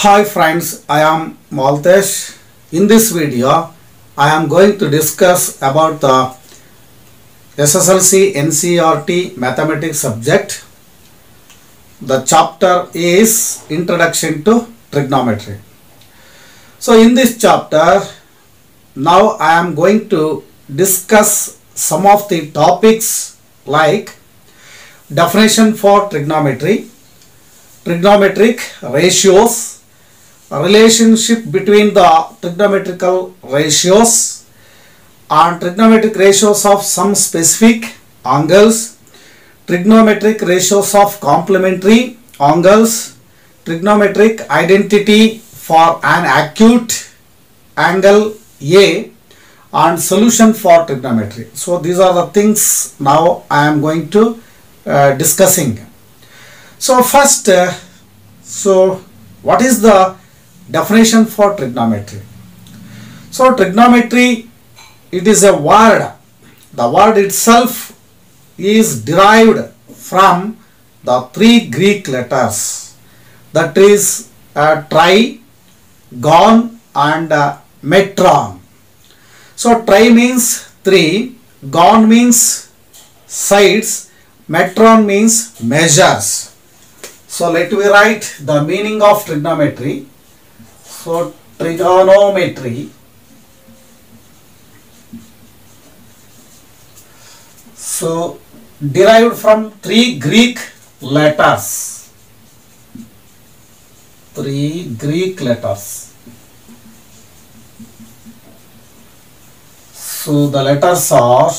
Hi friends, I am Maltesh. In this video, I am going to discuss about the SSLC NCERT Mathematics subject. The chapter is Introduction to Trigonometry. So in this chapter, now I am going to discuss some of the topics like definition for trigonometry, trigonometric ratios, relationship between the trigonometrical ratios and trigonometric ratios of some specific angles, trigonometric ratios of complementary angles, trigonometric identity for an acute angle A, and solution for trigonometry. So these are the things now I am going to discussing. So first, what is the definition for trigonometry? So trigonometry, it is a word. The word itself is derived from the three Greek letters, that is tri, gon and metron. So tri means three, gon means sides, metron means measures. So let me write the meaning of trigonometry. So trigonometry, so derived from three Greek letters. Three Greek letters. So the letters are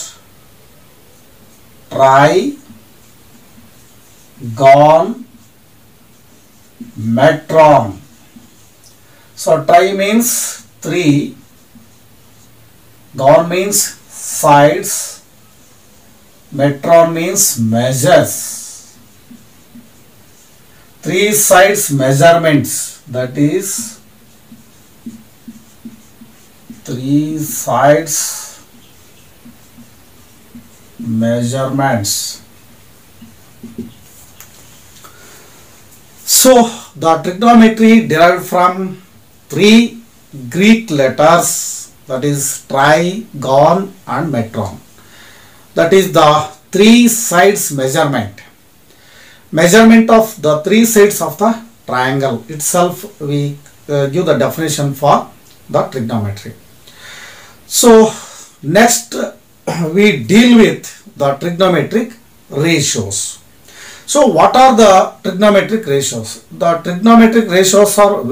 tri, gon, metron. So tri means three, gon means sides, metron means measures. Three sides measurements, that is three sides measurements. So the trigonometry derived from three Greek letters, that is tri, gon and metron. That is the three sides measurement. Measurement of the three sides of the triangle itself, we give the definition for the trigonometry. So next we deal with the trigonometric ratios. So what are the trigonometric ratios? The trigonometric ratios are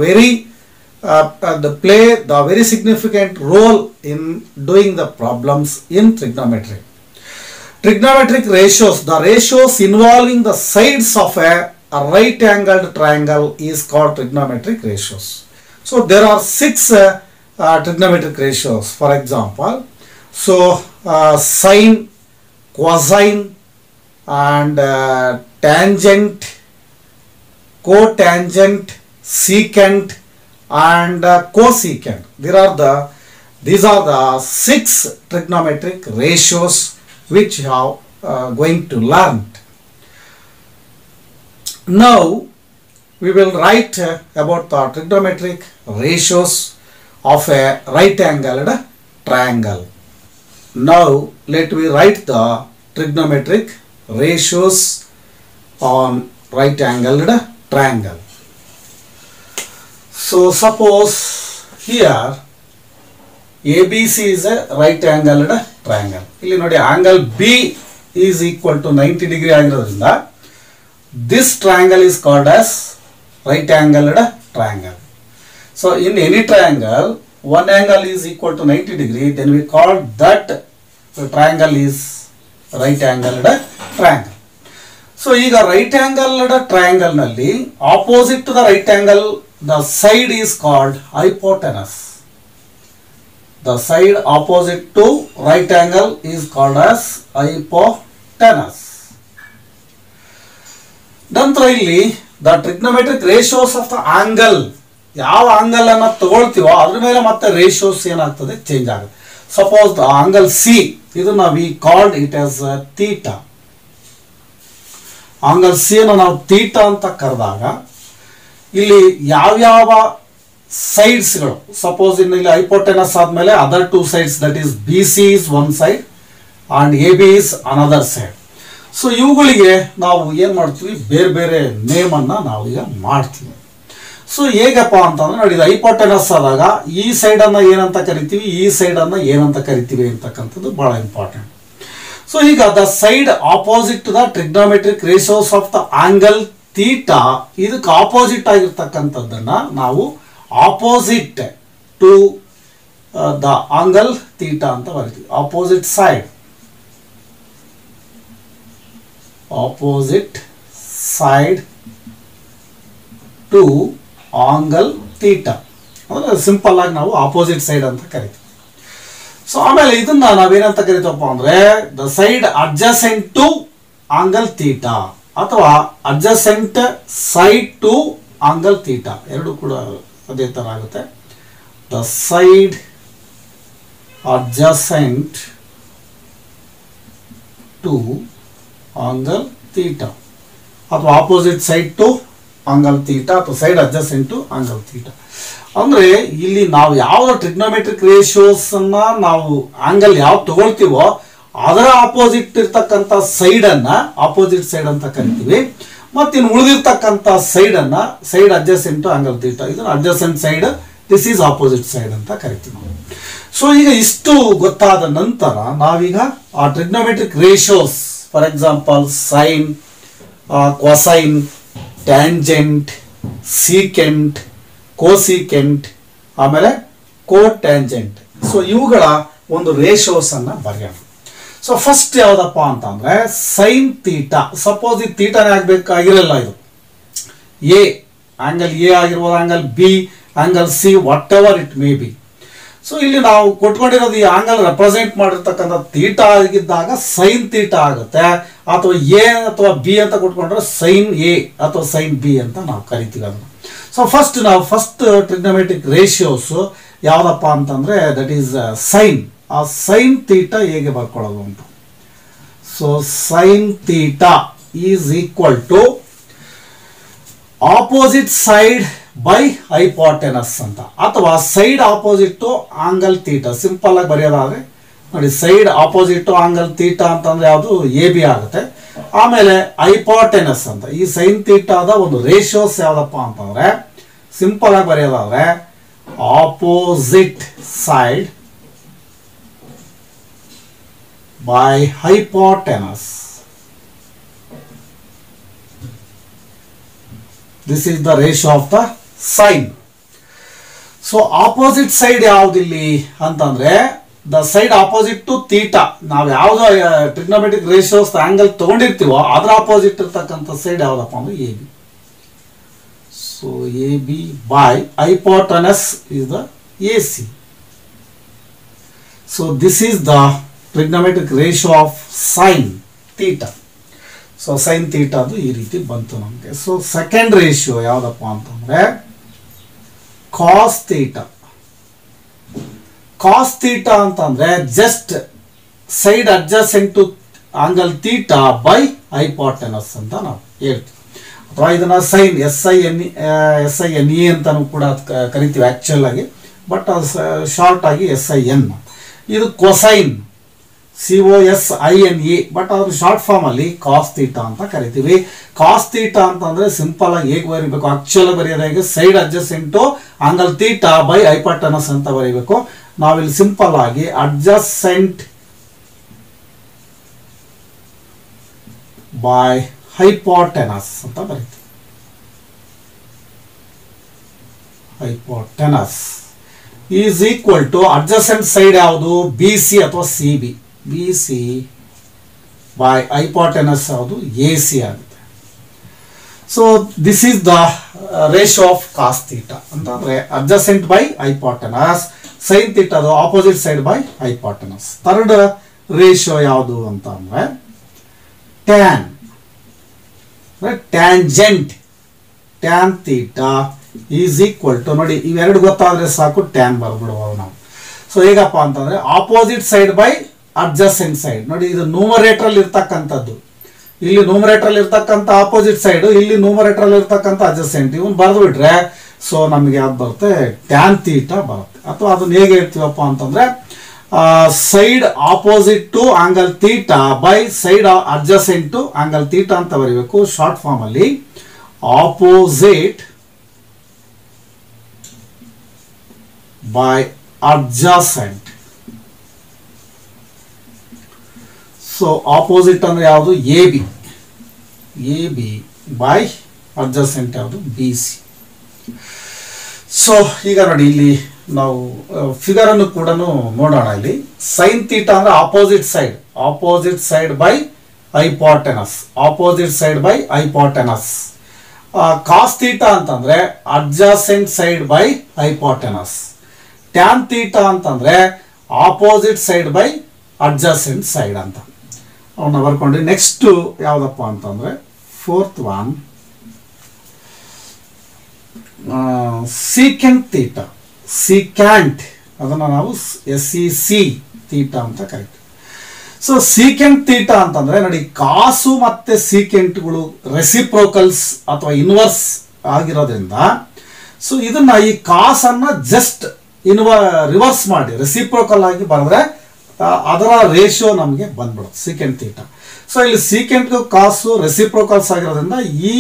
they play the very significant role in doing the problems in trigonometry. Trigonometric ratios, the ratios involving the sides of a right angled triangle is called trigonometric ratios. So there are six trigonometric ratios, for example. So sine, cosine and tangent, cotangent, secant and cosecant. These are the six trigonometric ratios which you are going to learn. Now we will write about the trigonometric ratios of a right angled triangle. Now let me write the trigonometric ratios on right angled triangle. So suppose here ABC is a right angled triangle. Illi nodi angle B is equal to 90 degree ಆಗಿರೋದ್ರಿಂದ this triangle is called as right angled triangle. So in any triangle, one angle is equal to 90 degree, then we call that triangle is right angled triangle. So ಈಗ right angled triangle ನಲ್ಲಿ opposite to the right angle, the side is called hypotenuse. The side opposite to right angle is called as hypotenuse. ನಂತರ ಇಲ್ಲಿ the trigonometric ratios of the angle, ಯಾವ angle ಅನ್ನು ತಗೊಳ್ತೀವೋ ಅದರ ಮೇಲೆ ಮತ್ತೆ ratios ಏನಾಗ್ತದೆ change ಆಗುತ್ತೆ. Suppose the angle C, ಇದನ್ನ we called it as theta. Angle C ಅನ್ನು ನಾವು theta ಅಂತ ಕರೆದಾಗ ಇಲ್ಲಿ ಯಾವ್ಯಾವ ಸೈಡ್ಸ್ಗಳು, ಸಪೋಸ್ ಇನ್ನು ಇಲ್ಲಿ ಹೈಪೋಟೆನಸ್ ಆದ್ಮೇಲೆ other two sides, that is B C is one side and A B is another side. So ಇವುಗಳಿಗೆ ನಾವು ಏನು ಮಾಡ್ತೀವಿ, ಬೇರೆ ಬೇರೆ ನೇಮನ್ನು ನಾವು ಈಗ ಮಾಡ್ತೀವಿ. ಸೊ ಹೇಗಪ್ಪ ಅಂತಂದ್ರೆ ನೋಡಿ, ಇದು ಹೈಪೋಟೆನಸ್ ಆದಾಗ ಈ ಸೈಡನ್ನು ಏನಂತ ಕರಿತೀವಿ, ಈ ಸೈಡನ್ನು ಏನಂತ ಕರಿತೀವಿ ಅಂತಕ್ಕಂಥದ್ದು ಭಾಳ ಇಂಪಾರ್ಟೆಂಟ್. ಸೊ ಈಗ the side opposite to the trigonometric ratios of the angle theta, ಇದಕ್ಕೆ ಆಪೋಸಿಟ್ ಆಗಿರ್ತಕ್ಕಂಥದ್ದನ್ನ ನಾವು opposite to the angle theta ಅಂತ ಬರಿತೀವಿ. Opposite side, opposite side to angle theta ಅಂದ್ರೆ ಸಿಂಪಲ್ ಆಗಿ ನಾವು ಆಪೋಸಿಟ್ ಸೈಡ್ ಅಂತ ಕರಿತೀವಿ. ಸೊ ಆಮೇಲೆ ಇದನ್ನ ನಾವೇನಂತ ಕರಿತೀವಪ್ಪ ಅಂದ್ರೆ the side adjacent to angle theta ಅಥವಾ adjacent side to angle theta, ಎರಡು ಕೂಡ ಅದೇ ತರ ಆಗುತ್ತೆ. The side adjacent to angle theta ಅಥವಾ opposite side to angle theta ಅಥವಾ side adjacent to angle theta. ಅಂದ್ರೆ ಇಲ್ಲಿ ನಾವು ಯಾವ ಟ್ರಿಗ್ನೋಮೆಟ್ರಿಕ್ ರೇಷಿಯೋಸ್ ಅನ್ನ ನಾವು ಆಂಗಲ್ ಯಾವ ತಗೊಳ್ತೀವೋ ಅದರ ಆಪೋಸಿಟ್ ಇರ್ತಕ್ಕಂಥ ಸೈಡ್ ಅನ್ನ ಆಪೋಸಿಟ್ ಸೈಡ್ ಅಂತ ಕರಿತೀವಿ. ಮತ್ತೆ ಇನ್ನು ಉಳಿದಿರ್ತಕ್ಕಂಥ ಸೈಡ್ ಅನ್ನ side adjacent to angle theta, ಇದನ್ನ adjacent side, this is opposite side ಅಂತ ಕರಿತೀವಿ ನಾವು. ಸೊ ಈಗ ಇಷ್ಟು ಗೊತ್ತಾದ ನಂತರ ನಾವೀಗ ಆ trigonometric ratios, for example sine, cosine, tangent, secant, cosecant, ಆಮೇಲೆ ಕೋಟ್ಯಾಂಜೆಂಟ್, ಸೊ ಇವುಗಳ ಒಂದು ರೇಷಿಯೋಸ್ ಅನ್ನ ಬರೆಯೋಣ. ಸೊ ಫಸ್ಟ್ ಯಾವ್ದಪ್ಪ ಅಂತಂದ್ರೆ ಸೈನ್ ಥೀಟಾ. ಸಪೋಸ್ ಇದು ಥೀಟಾನೇ ಆಗ್ಬೇಕಾಗಿರಲ್ಲ, ಇದು ಎ ಆಂಗಲ್ ಎ ಆಗಿರ್ಬೋದು, angle B, angle C, what ever it may be. So ಇಲ್ಲಿ ನಾವು ಕೊಟ್ಕೊಂಡಿರೋದು ಈ ಆಂಗಲ್ ರೆಪ್ರೆಸೆಂಟ್ ಮಾಡಿರ್ತಕ್ಕಂಥ ಥೀಟಾ ಆಗಿದ್ದಾಗ ಸೈನ್ ಥೀಟಾ ಆಗುತ್ತೆ, ಅಥವಾ ಎ ಅಥವಾ ಬಿ ಅಂತ ಕೊಟ್ಕೊಂಡ್ರೆ ಸೈನ್ ಎ ಅಥವಾ ಸೈನ್ ಬಿ ಅಂತ ನಾವು ಕರಿತೀವಿ ಅದನ್ನು. ಸೊ ನಾವು ಫಸ್ಟ್ ಟ್ರಿಗ್ನೋಮೆಟ್ರಿಕ್ ರೇಷಿಯೋಸ್ ಯಾವ್ದಪ್ಪ ಅಂತಂದ್ರೆ ದಟ್ ಈಸ್ ಸೈನ್. ಆ ಸೈನ್ ಥೀಟಾ ಹೇಗೆ ಬರ್ಕೊಳ್ಳೋದು ಅಂತ. So sine theta is equal to opposite side by hypotenuse ಅಂತ, ಅಥವಾ side opposite to angle theta. Simple ಆಗಿ ಬರೆಯೋದಾದ್ರೆ ನೋಡಿ, side opposite to angle theta ಅಂತಂದ್ರೆ ಯಾವುದು, ಎ ಬಿ ಆಗುತ್ತೆ. ಆಮೇಲೆ ಹೈಪೋಟೆನಸ್ ಅಂತ, ಈ ಸೈನ್ ಥೀಟಾದ ಒಂದು ರೇಷಿಯೋಸ್ ಯಾವ್ದಪ್ಪ ಅಂತಂದ್ರೆ ಸಿಂಪಲ್ ಆಗಿ ಬರೆಯೋದಾದ್ರೆ opposite side by hypotenuse. This is the ratio of the sine. So opposite side ಯಾವ್ದಿಲ್ಲಿ ಅಂತಂದ್ರೆ the side opposite to theta. ನಾವು ಯಾವ್ದು ಟ್ರಿಗ್ನೋಮೆಟ್ರಿಕ್ ರೇಷಿಯೋಸ್ ಆಂಗಲ್ ತಗೊಂಡಿರ್ತೀವೋ ಅದ್ರ ಆಪೋಸಿಟ್ ಇರ್ತಕ್ಕಂಥ ಸೈಡ್ ಯಾವ್ದಪ್ಪ ಅಂದ್ರೆ A B. So A B by hypotenuse is the A C. So this is the trigonometric ratio of sine theta. So sine ಥೀಟಾದು ಈ ರೀತಿ ಬಂತು ನಮಗೆ. ಸೊ ಸೆಕೆಂಡ್ ರೇಷಿಯೋ ಯಾವ್ದಪ್ಪ ಅಂತಂದ್ರೆ ಕಾಸ್ ಥೀಟಾ. ಕಾಸ್ ಥೀಟಾ ಅಂತಂದ್ರೆ just side adjacent to angle theta by hypotenuse ಅಂತ ನಾವು ಹೇಳ್ತೀವಿ. ಅಥವಾ ಇದನ್ನ ಸೈನ್ SINE ಅಂತಾನು ಕೂಡ ಕರಿತೀವಿ ಆಕ್ಚುಲ್ ಆಗಿ, ಬಟ್ ಶಾರ್ಟ್ ಆಗಿ SIN. ಇದು ಕೊಸೈನ್ COSINE, ಬಟ್ ಅದ್ರ ಶಾರ್ಟ್ ಫಾರ್ಮ್ ಅಲ್ಲಿ ಕಾಸ್ ಥೀಟಾ ಅಂತ ಕರಿತೀವಿ. ಕಾಸ್ ಥೀಟಾ ಅಂತಂದ್ರೆ ಸಿಂಪಲ್ ಆಗಿ ಹೇಗೆ ಬರೀಬೇಕು, ಆಕ್ಚುಲ್ ಬರೆಯೋದಾಗಿ side adjacent to angle theta by hypotenuse ಅಂತ ಬರೀಬೇಕು. ನಾವಿಲ್ಲಿ ಸಿಂಪಲ್ ಆಗಿ ಅಡ್ಜಸೆಂಟ್ ಬೈ ಹೈಪೋಟೆನಸ್ ಅಂತ ಬರೀತೀವಿ. Hypotenuse is equal to adjacent side ಯಾವುದು, BC ಅಥವಾ CB. BC ಬೈ ಹೈಪೋಟೆನಸ್ ಯಾವುದು, AC ಆಗುತ್ತೆ. So this is the ratio of cos theta ಅಂತಂದ್ರೆ ಅಡ್ಜಸೆಂಟ್ ಬೈ ಹೈಪೋಟೆನಸ್, ಸೈನ್ ಥೀಟಾದು opposite side by hypotenuse. Third ratio ಯಾವುದು ಅಂತ ಅಂದ್ರೆ tan, tangent, tan theta is equal to, ನೋಡಿ ಇವೆರಡು ಗೊತ್ತಾದ್ರೆ ಸಾಕು, ಟ್ಯಾನ್ ಬರ್ಬಿಡುವುದು ನಾವು. ಸೊ ಹೇಗಪ್ಪ ಅಂತಂದ್ರೆ opposite side by adjacent side. ನೋಡಿ ಇದು ನ್ಯೂಮರೇಟರ್ ಅಲ್ಲಿ ಇರ್ತಕ್ಕಂಥದ್ದು, ಇಲ್ಲಿ ನ್ಯೂಮರೇಟರ್ ಅಲ್ಲಿ ಇರ್ತಕ್ಕಂಥ ಆಪೋಸಿಟ್ ಸೈಡ್, ಇಲ್ಲಿ ನ್ಯೂಮರೇಟರ್ ಅಲ್ಲಿ ಇರ್ತಕ್ಕಂಥ ಅಡ್ಜಸೆಂಟ್, ಇವನ್ ಬರೆದು ಬಿಟ್ರೆ ಸೊ ನಮಗೆ ಯಾವ್ದು ಬರುತ್ತೆ, ಟ್ಯಾನ್ ಥೀಟಾ ಬರುತ್ತೆ. ಅಥವಾ ಅದನ್ನ ಹೇಗೆ ಹೇಳ್ತೀವಪ್ಪ ಅಂತಂದ್ರೆ side opposite to angle theta by side adjacent to angle theta ಅಂತ ಬರೀಬೇಕು. ಶಾರ್ಟ್ ಫಾರ್ಮ್ ಅಲ್ಲಿ opposite by adjacent. So opposite ಅಂದ್ರೆ ಯಾವುದು, ಎ ಬಿ ಬೈ ಅಡ್ಜಸೆಂಟ್ ಯಾವುದು, ಬಿ ಸಿ. ಸೊ ಈಗ ನೋಡಿ ಇಲ್ಲಿ ನಾವು ಫಿಗರ್ ಅನ್ನು ಕೂಡ ನೋಡೋಣ. ಇಲ್ಲಿ ಸೈನ್ ಥೀಟಾ ಅಂದ್ರೆ opposite side by hypotenuse, opposite side by hypotenuse. Cos theta ಅಂತಂದ್ರೆ adjacent side by hypotenuse. Tan theta ಅಂತಂದ್ರೆ opposite side by adjacent side ಅಂತ ಅವನ್ನ ಬರ್ಕೊಂಡ್ರಿ. ನೆಕ್ಸ್ಟ್ ಯಾವ್ದಪ್ಪ ಅಂತಂದ್ರೆ fourth one secant theta. Secant ಅದನ್ನ ನಾವು SEC ಥೀಟಾ ಅಂತ ಕರಿತೀವಿ. ಸೊ ಸೀಕೆಂಟ್ ಥೀಟಾ ಅಂತಂದ್ರೆ ನೋಡಿ, ಕಾಸು ಮತ್ತೆ ಸೀಕೆಂಟ್ಗಳು ರೆಸಿಪ್ರೋಕಲ್ಸ್ ಅಥವಾ ಇನ್ವರ್ಸ್ ಆಗಿರೋದ್ರಿಂದ ಸೊ ಇದನ್ನ ಈ ಕಾಸನ್ನ ಜಸ್ಟ್ ರಿವರ್ಸ್ ಮಾಡಿ ರೆಸಿಪ್ರೋಕಲ್ ಆಗಿ ಬರೆದ್ರೆ ಅದರ ರೇಷಿಯೋ ನಮಗೆ ಬಂದ್ಬಿಡುತ್ತೆ ಸೀಕೆಂಟ್ ಥೀಟಾ. ಸೊ ಇಲ್ಲಿ ಸೀಕೆಂಟ್ ಕಾಸು ರೆಸಿಪ್ರೋಕಲ್ಸ್ ಆಗಿರೋದ್ರಿಂದ ಈ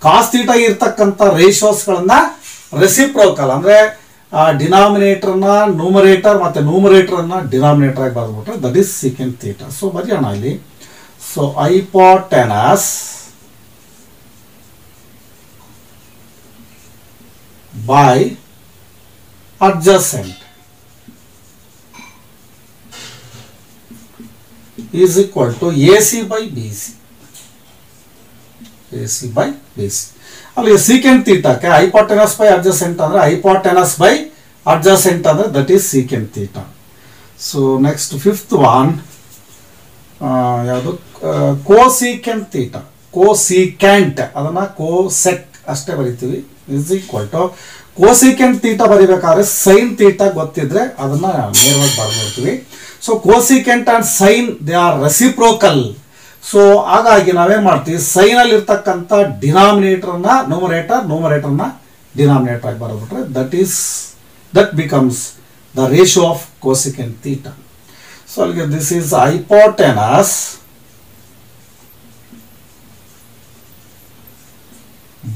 ಕಾಸ್ ಥೀಟಾ ಇರ್ತಕ್ಕಂಥ ರೇಷಿಯೋಸ್ಗಳನ್ನ ರೆಸಿಪ್ರೋಕಲ್ ಅಂದ್ರೆ ಡಿನಾಮಿನೇಟರ್ನ ನ್ಯೂಮರೇಟರ್ ಮತ್ತೆ ನ್ಯೂಮರೇಟರ್ನ ಡಿನಾಮಿನೇಟರ್ ಆಗಿ ಬರೆದ್ಬಿಟ್ರೆ that is secant theta. So ಬರೆಯೋಣ ಇಲ್ಲಿ. So hypotenuse by adjacent is equal to AC by BC. AC by BC. ಅಲ್ಲಿ secant theta ಕ್ಕೆ hypotenuse by adjacent ಅಂದ್ರೆ hypotenuse by adjacent ಅಂದ್ರೆ that is secant theta. So next fifth one ಯಾವುದು, cosecant theta. cosecant ಅದನ್ನ cosec ಅಷ್ಟೇ ಬರೀತೀವಿ is equal to cosecant theta ಬರಿಬೇಕಾದ್ರೆ sine theta ಗೊತ್ತಿದ್ರೆ ಅದನ್ನ ನೇರವಾಗಿ ಬರ್ಬಿಡ್ತೀವಿ. So cosecant and sine they are reciprocal. So ಹಾಗಾಗಿ ನಾವೇನ್ ಮಾಡ್ತೀವಿ, ಸೈನ್ ಅಲ್ಲಿ ಇರ್ತಕ್ಕಂಥ ಡಿನಾಮಿನೇಟರ್ನ ನ್ಯೂಮರೇಟರ್ನ ಡಿನಾಮಿನೇಟರ್ ಆಗಿ ಬರೆದ್ಬಿಟ್ರೆ that becomes the ratio of cosecant theta. So ಅಲ್ಲಿಗೆ this is hypotenuse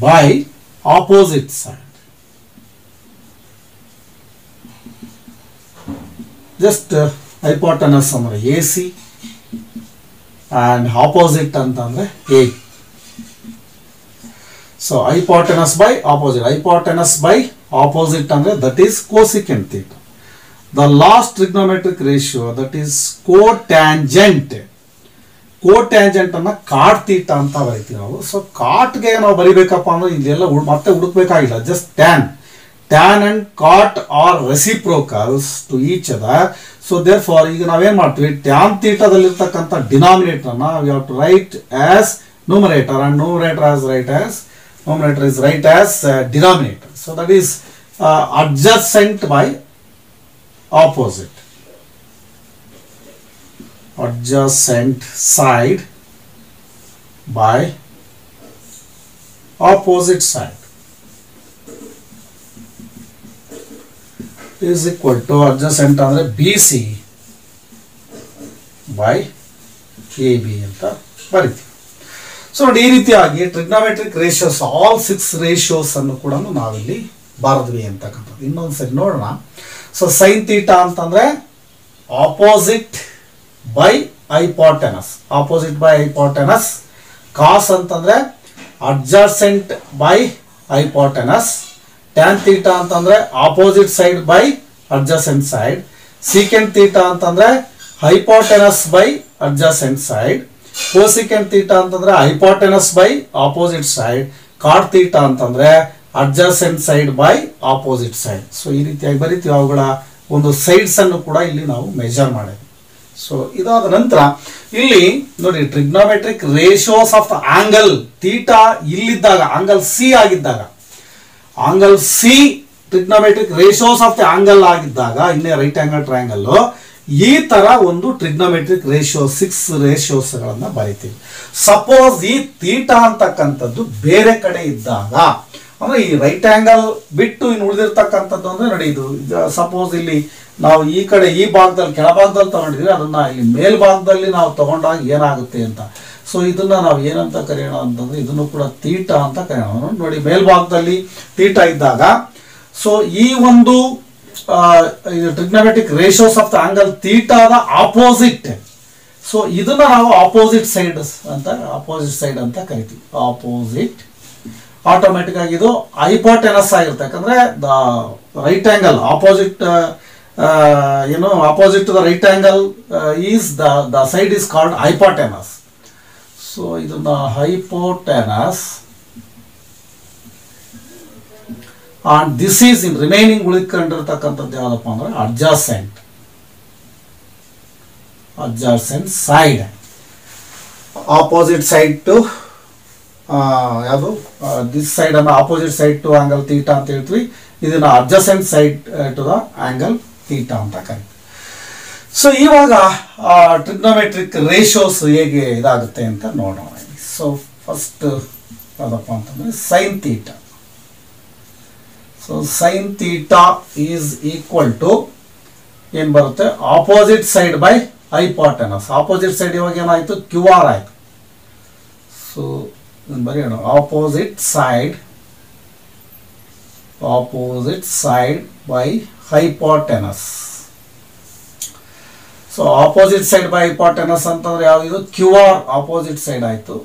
by opposite side. Just hypotenuse ಅಂದ್ರೆ AC and opposite ಅಂತಂದ್ರೆ A. So hypotenuse by opposite ಅಂದ್ರೆ that is cosecant theta. The last trigonometric ratio that is cotangent ಅನ್ನ cot theta ಅಂತ ಬರೀತೀವಿ ನಾವು. So ಕಾಟ್ಗೆ ನಾವು ಬರಿಬೇಕಪ್ಪ ಅಂದ್ರೆ ಇಲ್ಲೆಲ್ಲ ಮತ್ತೆ ಹುಡುಕ್ಬೇಕಾಗಿಲ್ಲ, just tan and cot are reciprocals to each other. So therefore ಈಗ ನಾವೇನ್ ಮಾಡ್ತೀವಿ, tan theta ದಲ್ಲಿರ್ತಕ್ಕಂಥ ಡಿನಾಮಿನೇಟರ್ ನ we have to write as numerator and numerator is right as denominator. So that is adjacent by opposite, adjacent side by opposite side is equal to adjacent ಅಂದ್ರೆ BC by AB ಅಂತ ಬರೀತೀವಿ. So ನೋಡಿ, ಈ ರೀತಿಯಾಗಿ trigonometric ratios all 6 ratios ಅನ್ನು ಕೂಡ ನಾವಿಲ್ಲಿ ಬರೆದ್ವಿ ಅಂತಕ್ಕಂಥದ್ದು. ಇನ್ನೊಂದ್ಸರಿ ನೋಡೋಣ. ಸೊ ಸೈನ್ ಥೀಟಾ ಅಂತಂದ್ರೆ ಆಪೋಸಿಟ್ ಬೈ ಹೈಪೋಟೆನಸ್, ಕಾಸ್ ಅಂತಂದ್ರೆ adjacent by hypotenuse, tan theta ಅಂತಂದ್ರೆ opposite side by adjacent side, secant theta ಅಂತಂದ್ರೆ hypotenuse by adjacent side, cosecant theta ಅಂತಂದ್ರೆ hypotenuse by opposite side, cot theta ಅಂತಂದ್ರೆ adjacent side by opposite side. So ಈ ರೀತಿಯಾಗಿ ಬರೀತೀವಿ. ಅವುಗಳ ಒಂದು sides ಅನ್ನು ಕೂಡ ಇಲ್ಲಿ ನಾವು ಮೆಜರ್ ಮಾಡಿದ್ವಿ. ಸೊ ಇದಾದ ನಂತರ ಇಲ್ಲಿ ನೋಡಿ, trigonometric ratios of the angle theta ಇಲ್ಲಿದ್ದಾಗ, ಆಂಗಲ್ ಸಿ ಆಗಿದ್ದಾಗ, trigonometric ratios of the angle ಆಗಿದ್ದಾಗ, ಇನ್ನೇ ರೈಟ್ ಆಂಗಲ್ ಟ್ರಯಾಂಗಲ್ ಈ ತರ ಒಂದು ಟ್ರಿಗ್ನೋಮೆಟ್ರಿಕ್ ರೇಷಿಯೋ 6 ರೇಷಿಯೋಸ್ಗಳನ್ನ ಬರಿತೀವಿ. ಸಪೋಸ್ ಈ ಥೀಟಾ ಅಂತಕ್ಕಂಥದ್ದು ಬೇರೆ ಕಡೆ ಇದ್ದಾಗ, ಅಂದ್ರೆ ಈ ರೈಟ್ ಆಂಗಲ್ ಬಿಟ್ಟು ಇನ್ನು ಉಳಿದಿರ್ತಕ್ಕಂಥದ್ದು ಅಂದ್ರೆ ನೋಡಿ, ಇದು ಸಪೋಸ್ ಇಲ್ಲಿ ನಾವು ಈ ಕಡೆ ಈ ಭಾಗದಲ್ಲಿ ಕೆಳಭಾಗದಲ್ಲಿ ತಗೊಂಡಿದ್ವಿ, ಅದನ್ನ ಇಲ್ಲಿ ಮೇಲ್ಭಾಗದಲ್ಲಿ ನಾವು ತಗೊಂಡಾಗ ಏನಾಗುತ್ತೆ ಅಂತ. ಸೊ ಇದನ್ನ ನಾವು ಏನಂತ ಕರೆಯೋಣ ಅಂತಂದ್ರೆ ಇದನ್ನು ಕೂಡ ಥೀಟಾ ಅಂತ ಕರೆಯೋಣ. ನೋಡಿ ಮೇಲ್ಭಾಗದಲ್ಲಿ ಥೀಟಾ ಇದ್ದಾಗ, ಸೊ ಈ ಒಂದು trigonometric ratios of the angle ಥೀಟಾದ ಆಪೋಸಿಟ್, ಸೊ ಇದನ್ನ ನಾವು ಆಪೋಸಿಟ್ ಸೈಡ್ ಅಂತ ಕರಿತೀವಿ. ಆಪೋಸಿಟ್ ಆಟೋಮೆಟಿಕ್ ಆಗಿ ಇದು ಹೈಪೋಟೆನಸ್ ಆಗಿರುತ್ತೆ, ಯಾಕಂದ್ರೆ the right angle opposite opposite to the right angle is the side is called hypotenuse. So ಇದನ್ನ hypotenuse and this is in remaining ಉಳಿದುಕೊಂಡಿರತಕ್ಕಂಥದ್ದು ಯಾವುದಪ್ಪ ಅಂದ್ರೆ adjacent side, opposite side to ಯಾವುದು ದಿಸ್ ಸೈಡ್ ಅನ್ನು opposite side to angle theta ಅಂತ ಹೇಳ್ತೀವಿ. ಇದನ್ನ adjacent side to the angle theta ಅಂತ ಕರಿತೀವಿ. ಸೊ ಇವಾಗ ಟ್ರಿಗ್ನೋಮೆಟ್ರಿಕ್ ರೇಷಿಯೋಸ್ ಹೇಗೆ ಇದಾಗುತ್ತೆ ಅಂತ ನೋಡೋಣ. ಸೊ ಫಸ್ಟ್ ಯಾವುದಪ್ಪ ಅಂತಂದ್ರೆ sine theta. So sine theta is equal to ಏನು ಬರುತ್ತೆ, opposite side by hypotenuse. Opposite side ಇವಾಗ ಏನಾಯಿತು, ಕ್ಯೂ ಆರ್ ಆಯಿತು. ಸೊ ಬರೆಯೋಣ, opposite side by hypotenuse. So opposite side by hypotenuse ಅಂತಂದ್ರೆ ಯಾವುದು, ಕ್ಯೂ ಆರ್ ಆಪೋಸಿಟ್ ಸೈಡ್ ಆಯಿತು,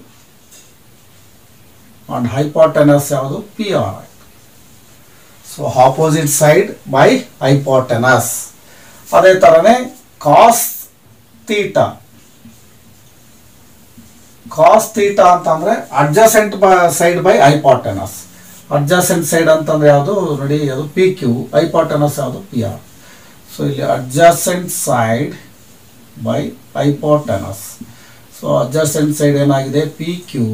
ಅಂಡ್ ಹೈಪೋಟೆನಸ್ ಯಾವುದು, ಪಿ ಆರ್ ಆಯಿತು. So opposite side by hypotenuse. ಅದೇ ತರನೇ ಕಾಸ್ ಥೀಟಾ ಅಂತಂದ್ರೆ adjacent side by hypotenuse. Adjacent side ಅಂತಂದ್ರೆ ಯಾವುದು ನೋಡಿ, ಅದು ಪಿ ಕ್ಯೂ, ಹೈಪೋಟೆನಸ್ ಯಾವುದು, ಪಿ ಆರ್. ಸೊ ಇಲ್ಲಿ adjacent side by hypotenuse. So adjacent side ಏನಾಗಿದೆ, ಪಿ ಕ್ಯೂ,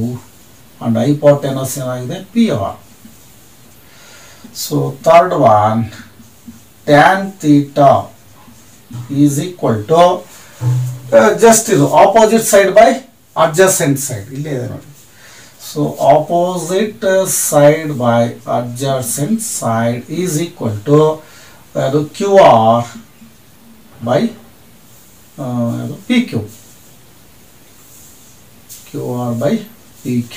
ಅಂಡ್ ಹೈಪೋಟೆನಸ್ ಏನಾಗಿದೆ, P R. So third one, tan theta is equal to just ಇದು opposite side by adjacent side. ಇಲ್ಲೇ ಇದೆ ನೋಡಿ. So opposite side by adjacent side is equal to ಅದು QR by PQ. QR by PQ.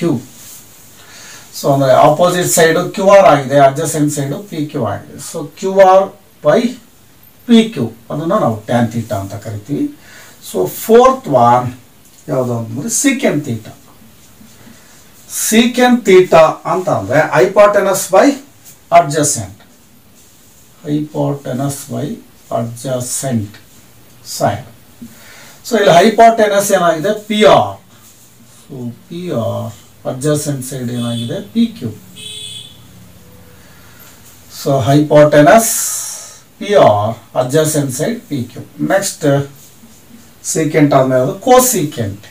So ಅಂದರೆ opposite side Q R ಆಗಿದೆ, adjacent side P Q ಆಗಿದೆ. So Q R by P Q ಅದನ್ನು ನಾವು tan theta ಅಂತ ಕರಿತೀವಿ. So fourth one ಯಾವುದು ಅಂತಂದರೆ ಸೀಕೆಂಟ್ ಥೀಟಾ ಅಂತ ಅಂದರೆ hypotenuse by adjacent side. So ಇಲ್ಲಿ ಹೈಪೋಟೆನಸ್ ಏನಾಗಿದೆ, P R. So P R adjacent side ಏನಾಗಿದೆ, P Q. So hypotenuse P R, adjacent side P Q. Next secant ಆದ್ಮೇಲೆ cosecant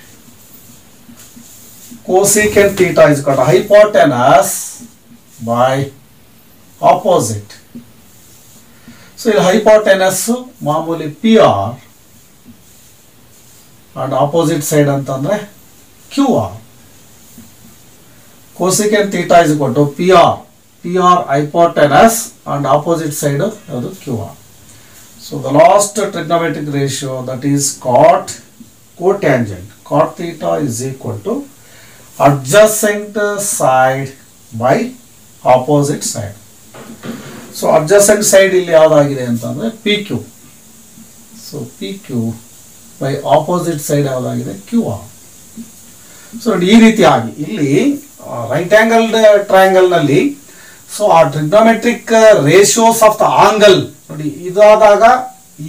theta is called hypotenuse by opposite. So ಇಲ್ಲಿ hypotenuse ಮಾಮೂಲಿ P R and opposite side ಅಂತಂದ್ರೆ Q R. Cosecant theta is equal to PR hypotenuse and opposite side of QR. So the last trigonometric ratio, that is cotangent. Cot theta is equal to adjacent side by opposite side. So adjacent side ಇಲ್ಲಿ ಯಾವುದಾಗಿದೆ ಅಂತಂದ್ರೆ PQ. So PQ by opposite side ಯಾವುದಾಗಿದೆ, QR. So ಈ ರೀತಿಯಾಗಿ ಇಲ್ಲಿ right angle triangle ನಲ್ಲಿ, so ಆ trigonometric ratios of the angle ನೋಡಿ, ಇದಾದಾಗ